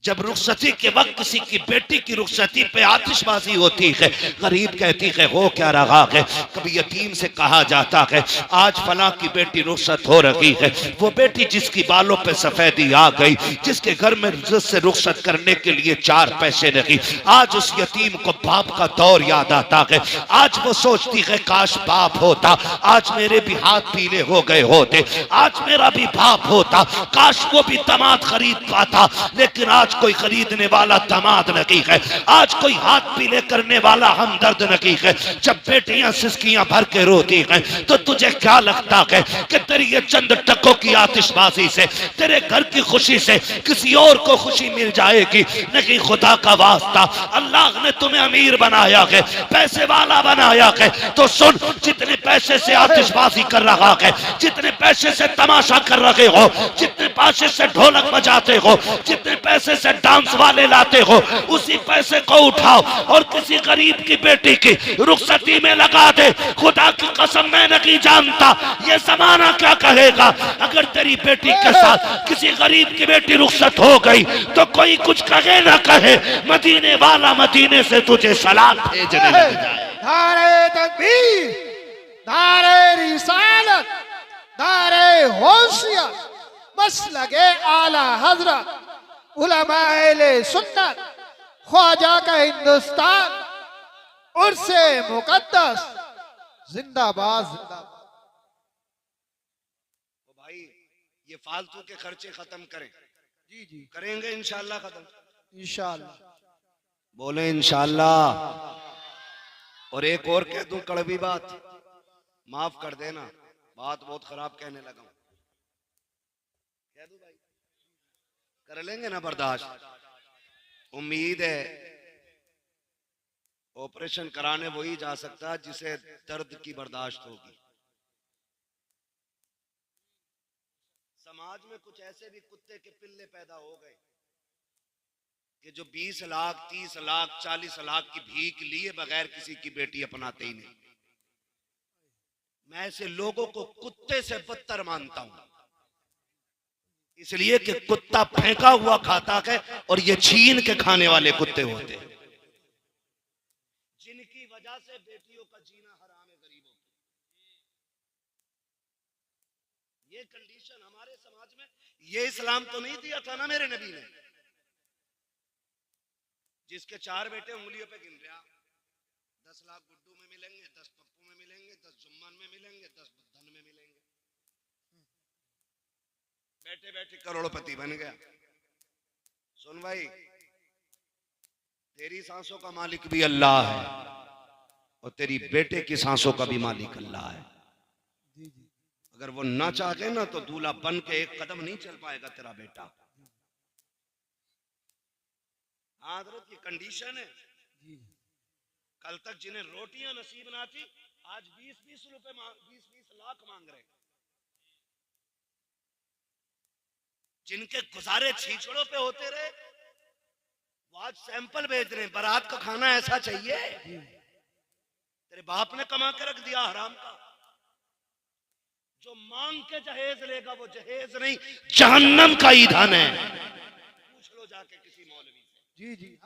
जब रुखसती के वक्त किसी की बेटी की रुखसती पे आतिशबाजी होती है, गरीब कहती है हो क्या रहा है। कभी यतीम से कहा जाता है आज फला की बेटी रुखसत हो रही है, वो बेटी जिसकी बालों पे सफेदी आ गई, जिसके घर में इज्जत से रुखसत करने के लिए 4 पैसे नहीं, आज उस यतीम को बाप का दौर याद आता है। आज वो सोचती है काश बाप होता, आज मेरे भी हाथ पीले हो गए होते, आज मेरा भी बाप होता, काश वो भी दामाद खरीद पाता। लेकिन आज कोई खरीदने वाला दामाद नहीं है, आज कोई हाथ पीले करने वाला हमदर्द नहीं है। जब बेटियां सिसकियां भर के रोती हैं तो तुझे क्या लगता है कि तेरी ये चंद टकों की आतिशबाजी से, तेरे घर की खुशी से किसी और को खुशी मिल जाएगी? नहीं, खुदा का वास्ता, अल्लाह ने तुम्हें अमीर बनाया है, पैसे वाला बनाया है, तो सुन, जितने पैसे से आतिशबाजी कर रहा है, जितने पैसे से तमाशा कर रहे हो, जितने पैसे से ढोलक बजाते हो, जितने पैसे से डांस वाले लाते हो, उसी पैसे को उठाओ और किसी गरीब की बेटी की रुखसती में लगा दे। खुदा की कसम मैं नहीं जानता ये जमाना क्या कहेगा। अगर तेरी बेटी के साथ किसी गरीब की बेटी रुखसत हो गई तो कोई कुछ कहे ना कहे, मदीने वाला मदीने से तुझे सलाम भेजने लग जाए। नारे तकबीर, नारे रिसालत, नारे होशियत, मसलके आला हजरत, उलमा अहले सुन्नत, ख्वाजा का हिंदुस्तान, उर्से मुकद्दस, जिंदाबाद जिंदाबाद। तो भाई ये फालतू के खर्चे खत्म करें। जी जी करेंगे इंशाल्लाह खत्म, इंशाअल्लाह। बोले इंशाल्लाह। और एक और कह दूं कड़वी बात, माफ कर देना, बात बहुत खराब कहने लगा हूं, कह दूं भाई, कर लेंगे ना बर्दाश्त। उम्मीद है ऑपरेशन कराने वही जा सकता है जिसे दर्द की बर्दाश्त होगी। समाज में कुछ ऐसे भी कुत्ते के पिल्ले पैदा हो गए कि जो 20 लाख 30 लाख 40 लाख की भीख लिए बगैर किसी की बेटी अपनाते ही नहीं। मैं ऐसे लोगों को कुत्ते से बदतर मानता हूं, इसलिए कि कुत्ता फेंका हुआ खाता है और ये छीन के खाने वाले कुत्ते होते हैं, जिनकी वजह से बेटियों का जीना हराम है गरीबों की। ये कंडीशन हमारे समाज में, ये इस्लाम तो नहीं दिया था ना मेरे नबी ने। जिसके 4 बेटे उंगलियों पे गिन रहा, 10 लाख गुड्डू में मिलेंगे, 10 पप्पू में मिलेंगे, 10 जुम्मन में मिलेंगे, 10 धन में मिलेंगे, बैठे बैठे करोड़पति बन गया। सुन भाई, तेरी सांसों का मालिक भी अल्लाह है और तेरी बेटे की सांसों का भी मालिक अल्लाह है। अगर वो ना चाहे ना तो दूल्हा बन के एक कदम नहीं चल पाएगा तेरा बेटा। हजरत की कंडीशन है, कल तक जिन्हें रोटियां नसीब ना थी आज 20-20 रुपए 20-20 लाख मांग रहे। जिनके गुजारे छीछड़ों पे होते रहे वो आज सैंपल भेज रहे हैं, बारात का खाना ऐसा चाहिए। तेरे बाप ने कमा के रख दिया हराम का। जो मांग के जहेज लेगा वो जहेज नहीं, जहन्नम का ईंधन है। पूछ लो जाके किसी मौलवी से। जी जी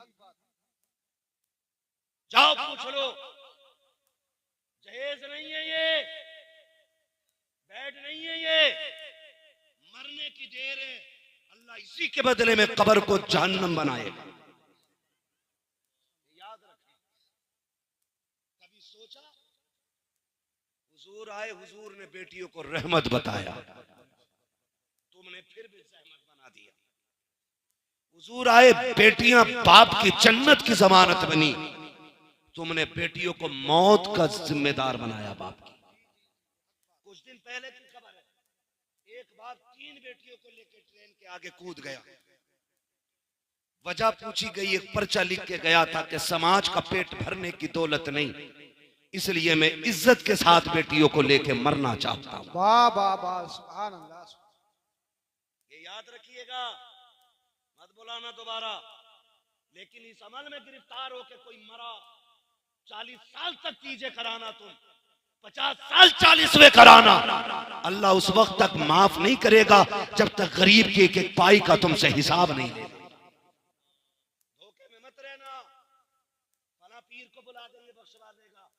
जाओ पूछ लो, जहेज नहीं है ये, बेड नहीं है ये, मरने की देर है। अल्लाह इसी के बदले में कब्र को जहन्नम बनाएगा। याद रखें। कभी सोचा हुजूर आए, हुजूर ने बेटियों को रहमत बताया, तुमने फिर भी सहमत बना दिया। हुजूर आए, बेटियां बाप की जन्नत की जमानत बनी, तुमने बेटियों को मौत का जिम्मेदार बनाया बाप की। कुछ दिन पहले की खबर है, एक बाप 3 बेटियों को लेकर ट्रेन के आगे कूद गया। वजह पूछी गई, एक पर्चा लिख के गया था कि समाज का पेट भरने की दौलत नहीं, इसलिए मैं इज्जत के साथ बेटियों को लेके मरना चाहता हूं। वाह वाह वाह, सुभान अल्लाह। ये याद रखिएगा, मत बुलाना दोबारा। लेकिन इस अमल में गिरफ्तार होके कोई मरा, 40 साल तक तीजे कराना, तुम 50 साल 40वें कराना, अल्लाह उस वक्त तक माफ नहीं करेगा जब तक गरीब की एक एक पाई का तुमसे हिसाब नहीं ले। धोखे में मत रहना, फला पीर को बुला देंगे बख्शवा देगा,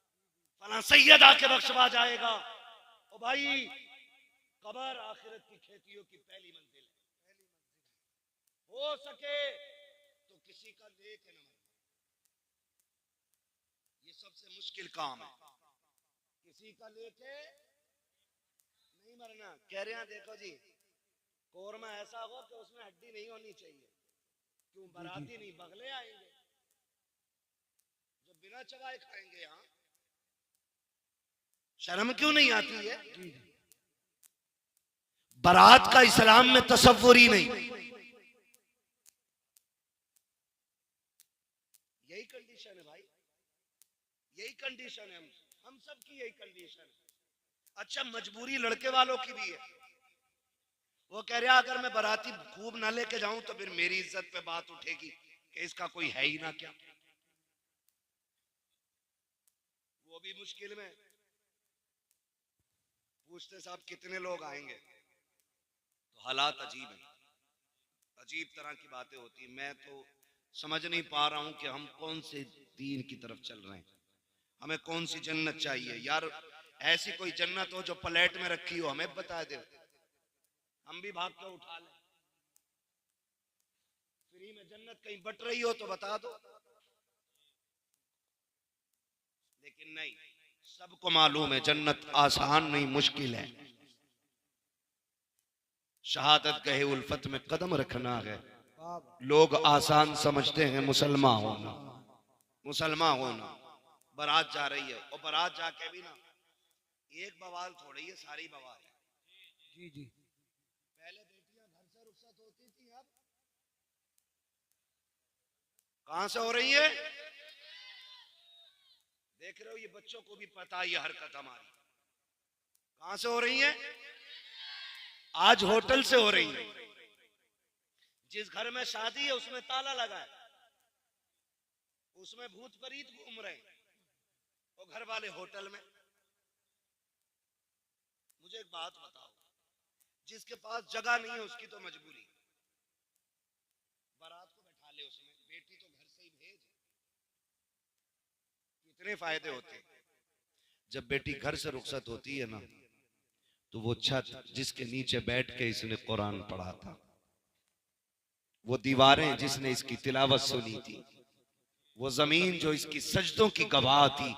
फला सैयद आके बख्शवा जाएगा। ओ भाई, कब्र आखिरत की खेतियों की पहली मंजिल है। हो सके तो किसी का लेके न मरना, ये सबसे मुश्किल काम है। किसी का लेके नहीं मरना। कह रहे हैं देखो जी, कोरमा ऐसा हो कि उसमें हड्डी नहीं होनी चाहिए, क्यों बाराती नहीं बगले आएंगे जो बिना चबाए खाएंगे। यहाँ शर्म क्यों नहीं आती है? बारात का इस्लाम में तसव्वुर ही नहीं। यही कंडीशन है भाई, यही कंडीशन है, हम सब की यही कंडीशन है। अच्छा, मजबूरी लड़के वालों की भी है। वो कह रहा अगर मैं बाराती खूब ना लेके जाऊं तो फिर मेरी इज्जत पे बात उठेगी कि इसका कोई है ही ना क्या। वो भी मुश्किल में पूछते साहब कितने लोग आएंगे, तो हालात अजीब है, अजीब तरह की बातें होती। मैं तो समझ नहीं पा रहा हूं कि हम कौन से दीन की तरफ चल रहे हैं, हमें कौन सी जन्नत चाहिए यार। ऐसी कोई जन्नत हो जो प्लेट में रखी हो, हमें बता दे, हम भी भाग कर उठा लें। फ्री में जन्नत कहीं बट रही हो तो बता दो, लेकिन नहीं, सबको मालूम है जन्नत आसान नहीं, मुश्किल है। शहादत गहे उल्फत में कदम रखना है। लोग आसान समझते हैं मुसलमान होना, मुसलमान होना। बारात जा रही है और बारात जाके भी ना एक बवाल थोड़ी है, सारी बवाल है। जी जी। पहले बेटियां घर से रुखसत होती थी, अब कहां से हो रही है? देख रहे हो, ये बच्चों को भी पता है ये हरकत हमारी कहां से हो रही है। आज होटल से हो रही है। जिस घर में शादी है उसमें ताला लगा है, उसमें भूत प्रेत घूम रहे हैं, और घर वाले होटल में। मुझे एक बात बताओ, जिसके पास जगह नहीं है उसकी तो मजबूरी, बारात को बैठा ले उसमें, बेटी तो घर से ही भेज। कितने फायदे होते। जब बेटी घर से रुखसत होती है ना, तो वो छत जिसके नीचे बैठ के इसने कुरान पढ़ा था, वो दीवारें जिसने इसकी तिलावत सुनी थी, वो जमीन जो इसकी सजदों की गवाह थी,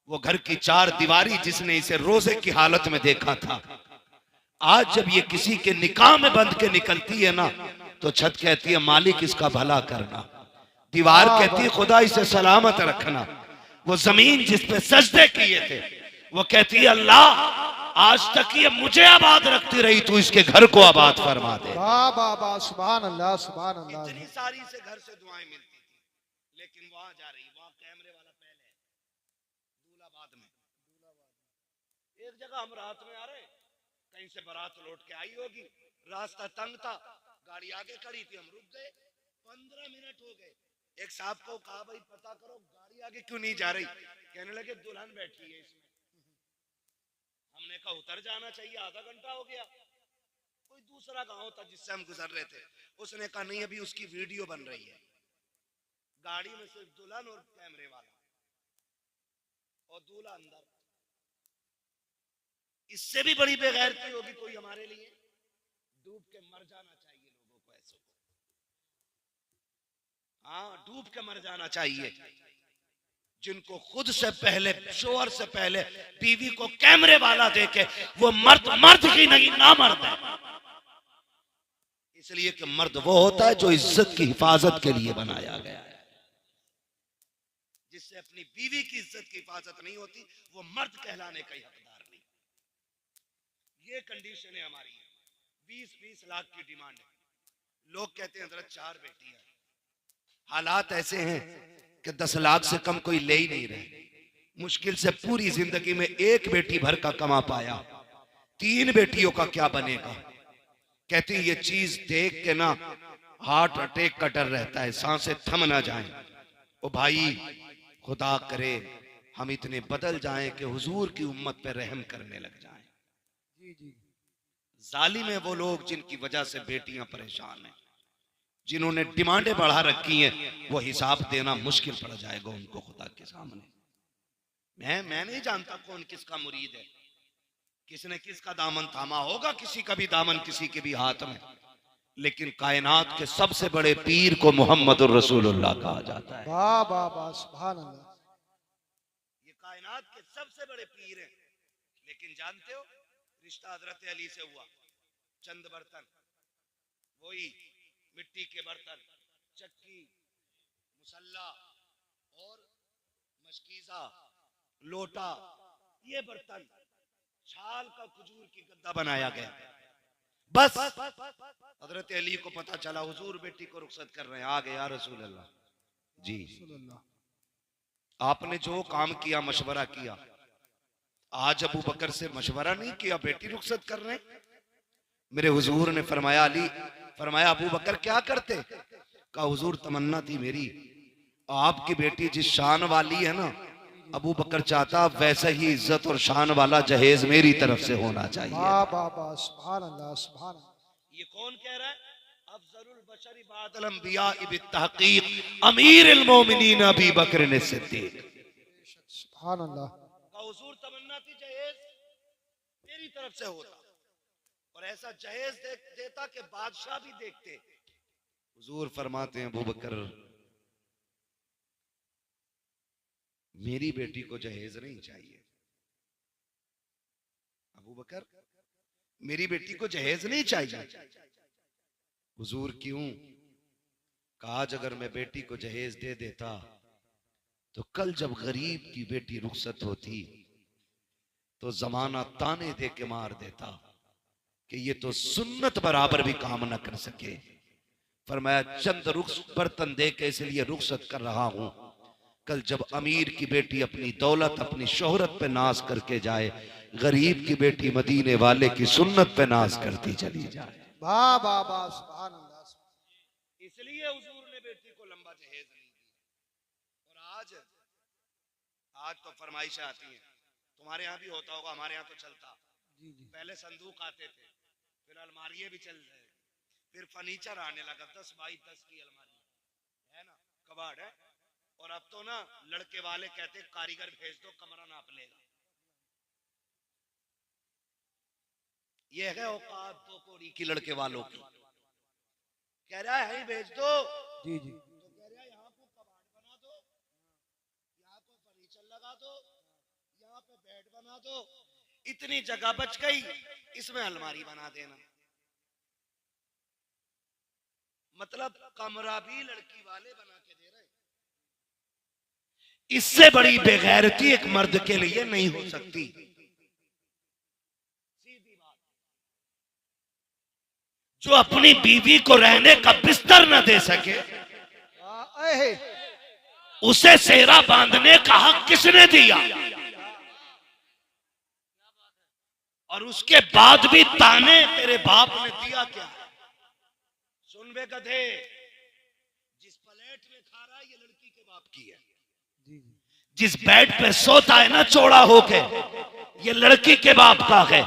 वो घर की चार दीवारी जिसने इसे रोजे की हालत में देखा था, आज जब ये किसी के निकाह में बंध के निकलती है ना, तो छत कहती है मालिक इसका भला करना, दीवार कहती है खुदा इसे सलामत रखना, वो जमीन जिस पे सजदे किए थे वो कहती है अल्लाह आज तक ये मुझे आबाद रखती रही, तू इसके घर को आबाद फरमा दे। वाह वाह वाह, सुभान अल्लाह सुभान अल्लाह। इतनी सारी से घर से दुआएं मिलती थी, लेकिन वहां जा रही, वहां कैमरे वाला पहले है, दूल्हाबाद में। एक जगह हम रात में आ रहे, कहीं से बारात लौट के आई होगी, रास्ता तंग था, गाड़ी आगे खड़ी थी, हम रुक गए, 15 मिनट हो गए। एक साहब को कहा भाई पता करो गाड़ी आगे क्यों नहीं जा रही, कहने लगे दुल्हन बैठी है इसमें। हमने कहा उतर जाना चाहिए, आधा घंटा हो गया। कोई दूसरा गांव था जिससे हम गुजर रहे थे, उसने कहा नहीं अभी उसकी वीडियो बन रही है। गाड़ी में सिर्फ दुल्हन और कैमरे वाला, और दूल्हा अंदर। इससे भी बड़ी बेगैरती होगी कोई हमारे लिए? डूब के मर जाना चाहिए लोगों को, ऐसे को। हाँ, डूब के मर जाना चाहिए। जिनको खुद से पहले, शोहर से पहले बीवी को कैमरे वाला देके, वो मर्द ही नहीं, ना मर्द है। इसलिए कि मर्द वो होता है जो इज्जत की हिफाजत के लिए बनाया गया है। जिससे अपनी बीवी की इज्जत की हिफाजत नहीं होती, वो मर्द कहलाने का ही हकदार नहीं। ये कंडीशन है हमारी। 20-20 लाख की डिमांड है। लोग कहते हैं हजरत 4 बेटियां। हालात ऐसे हैं कि 10 लाख से कम कोई ले ही नहीं रहे। मुश्किल से पूरी जिंदगी में एक बेटी भर का कमा पाया, 3 बेटियों का क्या बनेगा? कहती ये चीज देख के ना हार्ट अटैक का डर रहता है, सांसें थम ना जाएं। ओ भाई, खुदा करे हम इतने बदल जाएं कि हुजूर की उम्मत पे रहम करने लग जाएं। जी जी। जालिम है वो लोग जिनकी वजह से बेटियां परेशान हैं, जिन्होंने डिमांडें बढ़ा रखी हैं, वो हिसाब देना मुश्किल पड़ जाएगा उनको खुदा के सामने। मैं नहीं जानता कौन किसका मुरीद है, किसने किसका दामन थामा होगा, किसी का भी दामन किसी के भी हाथ में, लेकिन कायनात के सबसे बड़े पीर को मोहम्मदुर रसूलुल्लाह कहा जाता है। वाह वाह वाह, सुभान अल्लाह। ये कायनात के सबसे बड़े पीर हैं। लेकिन जानते हो रिश्ता हजरत अली से हुआ। चंद बर्तन, वही मिट्टी के बर्तन, चक्की, मुसल्ला और मशकीजा, लोटा, ये बर्तन छाल का खजूर की गद्दा बनाया गया। बस हजरत अली को पता चला हुजूर बेटी को रुखसत कर रहे हैं, आ गए या रसूल अल्लाह जी, आपने जो काम किया, मशवरा किया। आज अबू बकर से मशवरा नहीं किया, बेटी रुखसत कर रहे हैं। मेरे हुजूर ने फरमाया अली, फरमाया अबू बकर क्या करते? कहा हुजूर तमन्ना थी मेरी, आपकी बेटी जिस शान वाली है ना, अबू बकर चाहता वैसा ही इज्जत और शान वाला जहेज मेरी तरफ से होना चाहिए। वाह वाह वाह, सुभान अल्लाह सुभान अल्लाह। ये कौन कह रहा है? अफजलुल बशरी बादल अंबिया बित्तहकीक अमीरुल मोमिनीन अबी बकर ने सिद्दीक। सुभान अल्लाह। हुजूर तमन्ना थी जहेज मेरी तरफ से होता, और ऐसा जहेज देता कि बादशाह भी देखते। हुजूर फरमाते हैं अबू बकर मेरी बेटी को जहेज नहीं चाहिए। अबू बकर मेरी बेटी को जहेज नहीं चाहिए। हुजूर क्यों? कहा आज अगर मैं बेटी को जहेज दे देता तो कल जब गरीब की बेटी रुखसत होती तो जमाना ताने दे के मार देता कि ये तो सुन्नत बराबर भी काम न कर सके। फरमाया चंद बर्तन दे के इसलिए रुखसत कर रहा हूं, कल जब अमीर की बेटी अपनी दौलत अपनी शोहरत पे नाज करके जाए, गरीब की बेटी मदीने वाले की सुन्नत पे नाज करती चली जाए। वाह वाह वाह, सुभान अल्लाह। इसलिए हुजूर ने बेटी को लंबा जहेज नहीं दी। और आज तो फरमाइशें आती हैं, तुम्हारे यहाँ भी होता होगा, हमारे यहाँ तो चलता। पहले संदूक आते थे, फिर अलमारियां भी चल रहे, फिर फर्नीचर आने लगा, 10 बाई 10 की अलमारी है ना, कबाड़ है। और अब तो ना लड़के वाले कहते कारीगर भेज दो कमरा नाप लेगा। ये है औकात दो कोड़ी की लड़के वालों की। कह रहा है भेज दो जी जी, तो कह रहा है यहाँ को कबाड़ बना दो, यहाँ को फर्नीचर लगा दो, यहाँ पे बेड बना दो, इतनी जगह बच गई, इसमें अलमारी बना देना। मतलब कमरा भी लड़की वाले बना के दे रहे। इससे बड़ी बेगैरती एक मर्द के लिए नहीं हो सकती। सीधी बात। जो अपनी बीवी को रहने का बिस्तर न दे सके, उसे सेहरा बांधने का हक किसने दिया? और उसके बाद भी ताने तेरे बाप ने दिया क्या? सुन बे गधे, जिस प्लेट में खा रहा है ये लड़की के बाप की है, जिस बेड पे सोता है ना चौड़ा होके, ये लड़की के बाप का है।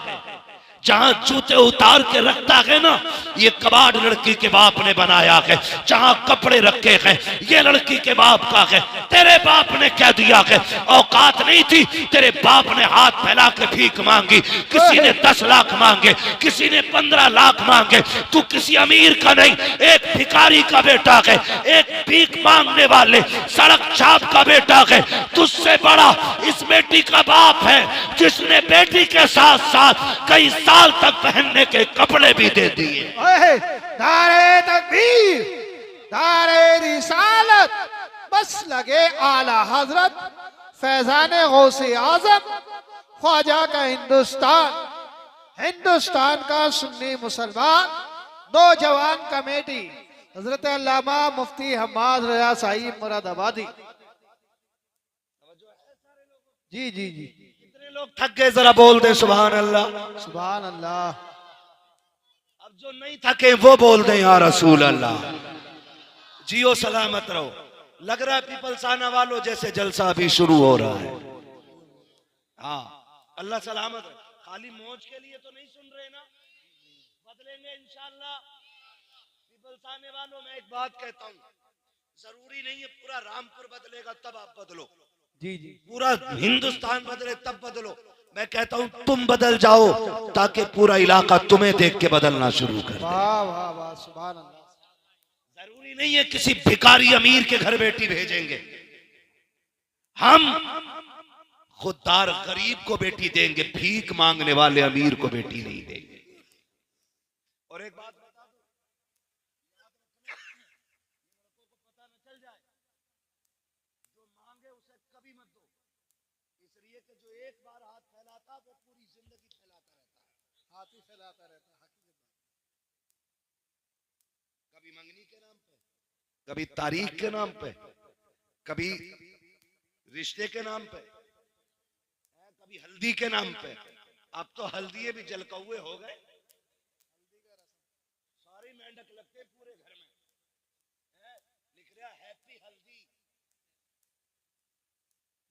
जहां जूते उतार के रखता है ना, ये कबाड़ लड़की के बाप ने बनाया है। जहां कपड़े रखे हैं, ये लड़की के बाप का है। तेरे बाप ने क्या दिया है? औकात नहीं थी, तेरे बाप ने हाथ फैला के भीख मांगी। किसी ने 10 लाख मांगे, किसी ने 15 लाख मांगे। तू किसी अमीर का नहीं, एक भिखारी का बेटा है, एक भीख मांगने वाले सड़क छाप का बेटा है। तुझसे बड़ा इस बेटी का बाप है, जिसने बेटी के साथ साथ कई साल तक पहनने के कपड़े भी दे दिए। नारे तकबीर, नारे रिसालत, बस लगे आला हजरत फैजाने गौसे आजम ख्वाजा का हिंदुस्तान, हिंदुस्तान का सुन्नी मुसलमान नौजवान कमेटी हजरत अल्लामा मुफ्ती हम्माद रजा साहिब मुरादाबादी। जी जी जी, लोग थक गए, जरा बोल दे सुभान अल्लाह। सुभान अल्लाह। अब जो नहीं थके वो बोल दे या रसूल अल्लाह। जियो सलामत रहो। लग रहा है पीपलसाना वालों जैसे जलसा अभी शुरू हो रहा है। हाँ, अल्लाह सलामत है। खाली मौज के लिए तो नहीं सुन रहे ना, बदलेंगे इंशाअल्लाह। पीपलसाने वालों, मैं एक बात कहता हूँ, जरूरी नहीं है पूरा रामपुर बदलेगा तब आप बदलो। जी जी, पूरा हिंदुस्तान बदले तब बदलो। मैं कहता हूं तुम बदल जाओ ताकि पूरा इलाका तुम्हें देख के बदलना शुरू कर दे। वाह वाह वाह, सुभान अल्लाह। जरूरी नहीं है किसी भिखारी अमीर के घर बेटी भेजेंगे, हम खुददार गरीब को बेटी देंगे, भीख मांगने वाले अमीर को बेटी नहीं देंगे। और एक बात बता दो, पता न चल जाए, जो मांगे उसे कभी मत दो, इसलिए कि जो एक बार हाथ फैलाता वो पूरी जिंदगी फैलाता रहता है। हाथ ही फैलाता रहता है। कभी मंगनी के नाम पे, कभी तारीख के नाम पे, कभी रिश्ते के नाम पे, कभी हल्दी के नाम पे। अब तो हल्दी भी जलकौए हो गए। लगते हैं पूरे घर में। लिख रहा हैप्पी हल्दी।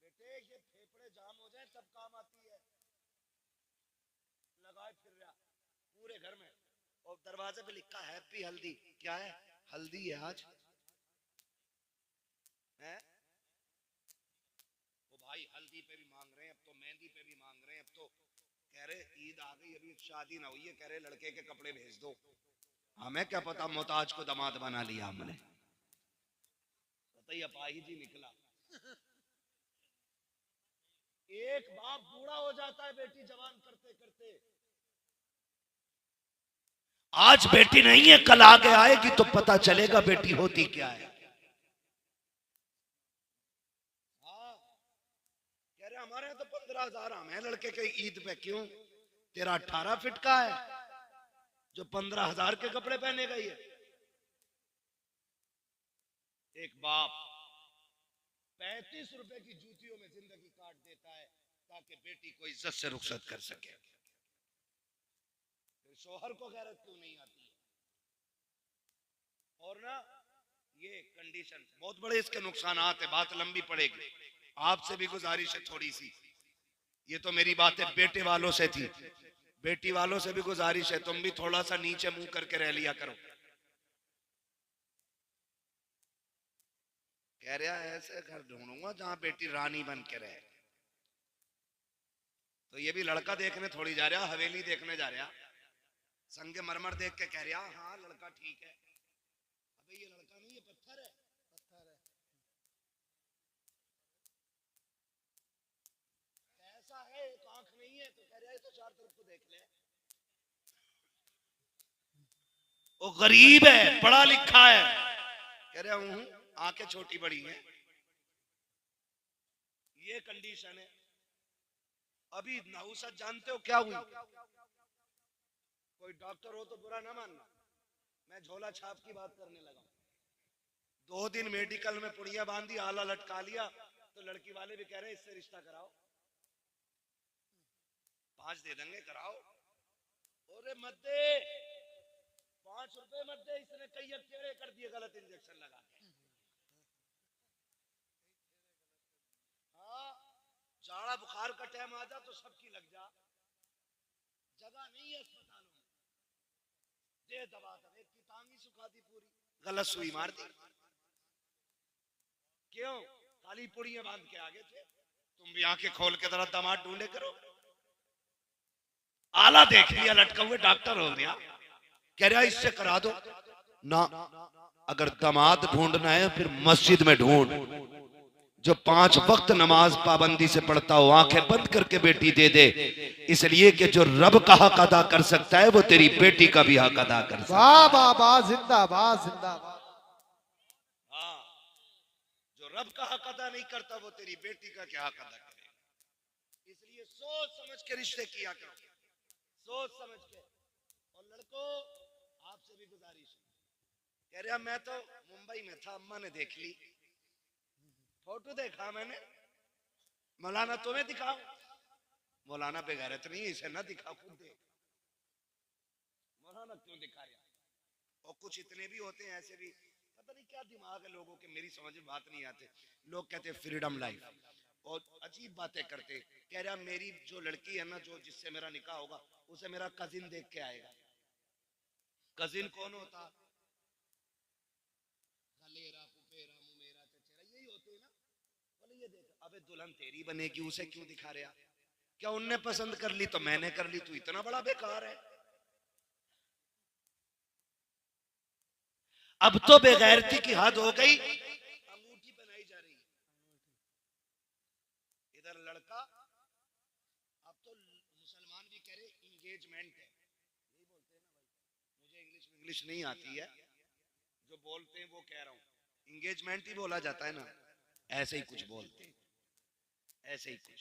बेटे ये फेफड़े जाम हो जाए तब काम आती है। लगाए फिर रहा पूरे घर में, और दरवाजे पे लिखा हैप्पी हल्दी। क्या है? हल्दी है आज है। वो भाई हल्दी पे भी मांग रहे हैं, अब तो मेहंदी पे भी मांग रहे हैं, अब तो कह रहे ईद आ गई अभी शादी ना हुई है, कह रहे लड़के के कपड़े भेज दो। हमें क्या पता मोहताज को दामाद बना लिया हमने। बताइए अपाहिज ही निकला। एक बाप बूढ़ा हो जाता है बेटी जवान करते करते। आज बेटी नहीं है, कल आगे आएगी तो पता चलेगा बेटी होती क्या है। हाँ कह रहे हमारे यहाँ तो 15,000 हम है लड़के के ईद पे। क्यों? तेरा 18 फीट का है जो 15,000 के कपड़े पहने गई है। एक बाप 35 रुपए की जूतियों में जिंदगी काट देता है ताकि बेटी को इज्जत से रुखसत कर सके। फिर शोहर को गैरत क्यों नहीं आती? और ना ये कंडीशन बहुत बड़े इसके नुकसानात है, बात लंबी पड़ेगी। आपसे भी गुजारिश है थोड़ी सी, ये तो मेरी बातें बेटे वालों से थी, बेटी वालों से भी गुजारिश है तुम भी थोड़ा सा नीचे मुंह करके रह लिया करो। कह रहा है ऐसे घर ढूंढूंगा जहां बेटी रानी बन के रहे। तो ये भी लड़का देखने थोड़ी जा रहा, हवेली देखने जा रहा, संगे मरमर देख के कह रहा हाँ लड़का ठीक है। अबे ये लड़का नहीं, ये पत्थर है। पत्थर है। ऐसा है एक आंख नहीं है तो कह रहा है तो चार तरफ को देख ले। वो गरीब है, पढ़ा लिखा है, कह रहा हूं आंखें छोटी बड़ी हैं। ये कंडीशन है। अभी नहुसत जानते हो क्या हुई? कोई डॉक्टर हो तो बुरा ना मानना, मैं झोला छाप की बात करने लगा। 2 दिन मेडिकल में पुड़िया बांधी, आला लटका लिया, तो लड़की वाले भी कह रहे हैं इससे रिश्ता कराओ, 5 दे देंगे कराओ। अरे मत दे, 5 रुपए मत दे, इसने कई टेढ़े कर दिए गलत इंजेक्शन लगा के। हाँ जाड़ा बुखार का टाइम आ जा तो सबकी लग जा, जगह नहीं है अस्पतालों में। दे दबा कर एक की टांग ही सुखा दी पूरी, गलत सुई मार दी। क्यों? खाली पुड़ियां बांध के आगे थे। तुम भी आंखें खोल के जरा दामाद ढूंढे करो। आला देख लिया लटका हुए, डॉक्टर हो गया, कह रहा इससे करा दो ना। अगर दामाद ढूंढना है फिर मस्जिद में ढूंढ, जो 5 वक्त नमाज पाबंदी से पढ़ता हो, आंखें बंद करके बेटी दे दे, इसलिए कि जो रब का हक अदा कर सकता है वो तेरी बेटी का भी हक अदा कर सकता है। वाह वाह वाह, जिंदाबाद जिंदाबाद। हाँ जो रब का हक अदा नहीं करता वो तेरी बेटी का क्या हक अदा करेगा। इसलिए सोच समझ के रिश्ते किया करो, सोच समझ के। और लड़कों आपसे भी गुजारिश है, कह रहा मैं तो मुंबई में था, अम्मा ने देख ली, फोटो देखा मैंने, मौलाना तुम्हें दिखाओ। मौलाना बेगैरत नहीं, इसे ना दिखा, खुद देख। मौलाना क्यों दिखा रहा? और कुछ इतने भी होते हैं ऐसे भी, पता नहीं क्या दिमाग है लोगों के, मेरी समझ में बात नहीं आते। लोग कहते हैं फ्रीडम लाइफ और अजीब बातें करते। कह रहा मेरी जो लड़की है ना, जो जिससे मेरा निकाह होगा, उसे मेरा कजिन देख के आएगा। कजिन कौन होता? खलेरा, फुफेरा, मुमेरा, चचेरा, यही होते हैं ना। बोले ये देख, अबे दुल्हन तेरी बनेगी, उसे क्यों दिखा रहा? क्या उनने पसंद कर ली तो मैंने कर ली, तू इतना बड़ा बेकार है। अब तो बेगैरती की हद हो गई, अंगूठी पहनाई जा रही है। इधर लड़का, अब तो मुसलमान भी कह रहे इंगेजमेंट है, यही बोलते हैं ना भाई, मुझे इंग्लिश नहीं आती है, जो बोलते हैं वो कह रहा हूं, इंगेजमेंट ही बोला जाता है ना, ऐसे ही कुछ बोलते हैं, ऐसे ही कुछ।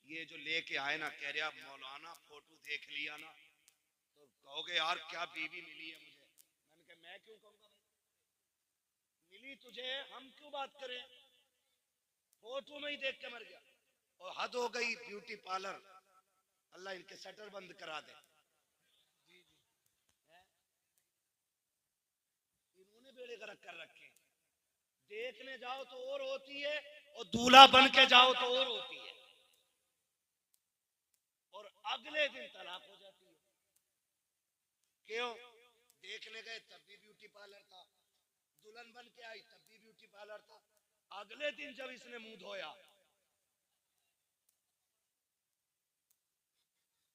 ये जो लेके आए ना, कह रहा मौलाना फोटो देख लिया ना तो कहोगे यार क्या बीवी मिली है मुझे। मैंने कहा मैं क्यों कहूंगा भाई, मिली तुझे, हम क्यों बात करें, फोटो में ही देख के मर गया। और हद हो गई ब्यूटी पार्लर, अल्लाह इनके शटर बंद करा दे। बेड़े गर्क कर रखे हैं। देखने जाओ तो और होती है और दूल्हा बन के जाओ तो और होती है, और अगले दिन तलाक हो जाती है। क्यों? देखने गए तब भी ब्यूटी पार्लर था, दुल्हन बन के आई तब भी ब्यूटी पार्लर था, अगले दिन जब इसने मुंह धोया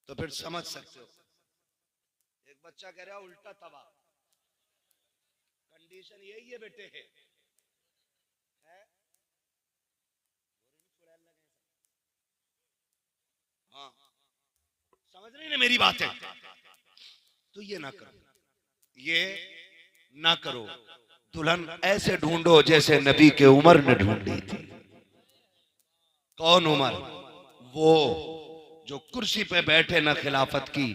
तो फिर समझ सकते हो। एक बच्चा कह रहा उल्टा तवा, कंडीशन यही है बेटे है? हाँ, समझ रही ना मेरी बात है? तो ये ना करो, ये ना करो। दुल्हन ऐसे ढूंढो जैसे नबी के उमर ने ढूंढी थी। कौन उमर? वो जो कुर्सी पे बैठे ना खिलाफत की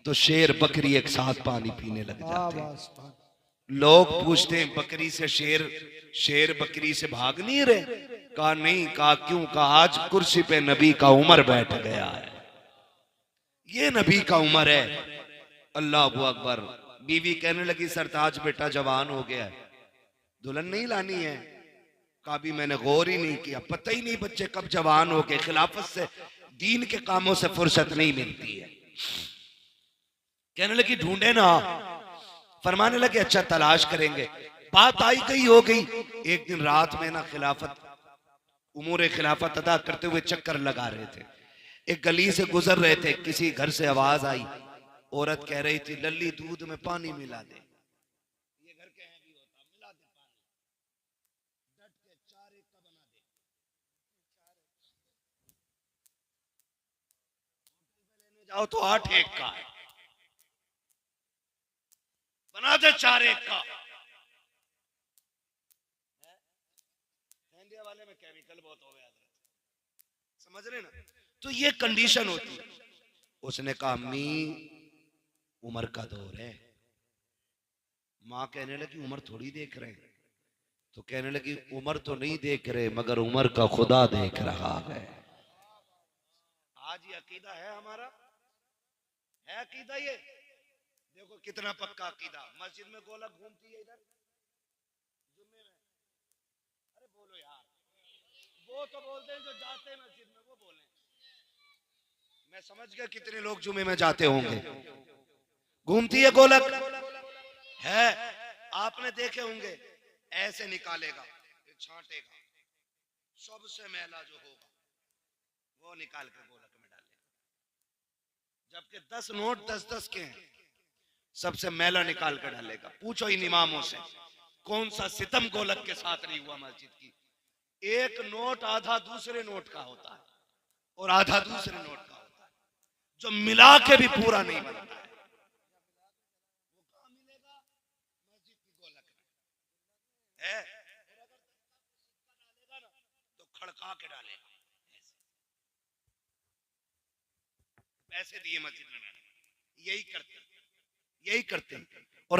तो शेर बकरी एक साथ पानी पीने लग जाते हैं। लोग पूछते हैं बकरी से शेर बकरी से भाग नहीं रहे? कहा नहीं। कहा क्यों? कहा आज कुर्सी पे नबी का उमर बैठ गया है, ये नबी का उमर है। अल्लाह अकबर। बीवी कहने लगी सरताज बेटा जवान हो गया है, दुल्हन नहीं लानी है? कहा भी मैंने गौर ही नहीं किया, पता ही नहीं बच्चे कब जवान हो गए, खिलाफत से दीन के कामों से फुर्सत नहीं मिलती है। कहने लगी ढूंढे ना। फरमाने लगे अच्छा तलाश करेंगे। बात आई गई हो गई। एक दिन रात में ना खिलाफत उमूर खिलाफत अदा करते हुए चक्कर लगा रहे थे, एक गली से गुजर रहे थे, किसी घर से आवाज आई, औरत कह रही थी लल्ली दूध में पानी मिला दे। ये घर के हैं भी होता, मिला दे पानी, डट के 4 एक का बना दे। लेने जाओ तो 8 एक का है, बना दे 4 एक का। इंडिया वाले में केमिकल बहुत हो गया, समझ रहे ना? तो ये कंडीशन होती है। उसने कहा अम्मी उमर का दौर है। माँ कहने लगी उमर थोड़ी देख रहे हैं। तो कहने लगी उमर तो नहीं देख रहे मगर उमर का खुदा देख रहा है। आज ये अकीदा है हमारा, है अकीदा ये? देखो कितना पक्का अकीदा। मस्जिद में गोलक घूमती है इधर जुम्मे में। अरे बोलो यार, वो तो बोलते हैं जो जाते हैं मस्जिद में, वो बोले। मैं समझ गया कितने लोग जुम्मे में जाते होंगे। घूमती है गोलक है, आपने देखे होंगे, ऐसे निकालेगा फिर छांटेगा, सबसे मैला जो होगा वो निकाल के गोलक में डालेगा। जबकि 10 नोट 10-10 के हैं, सबसे मैला निकाल कर डालेगा। पूछो इन इमामों से कौन सा सितम गोलक के साथ नहीं हुआ मस्जिद की? एक नोट आधा दूसरे नोट का होता है और आधा दूसरे नोट का होता है, जो मिला के भी पूरा नहीं बनता है। वो कहां मिलेगा? मस्जिद की गोलक में है। और अगर डालेगा ना तो खड़का के डालेगा। पैसे दिए मस्जिद में, यही करते हैं और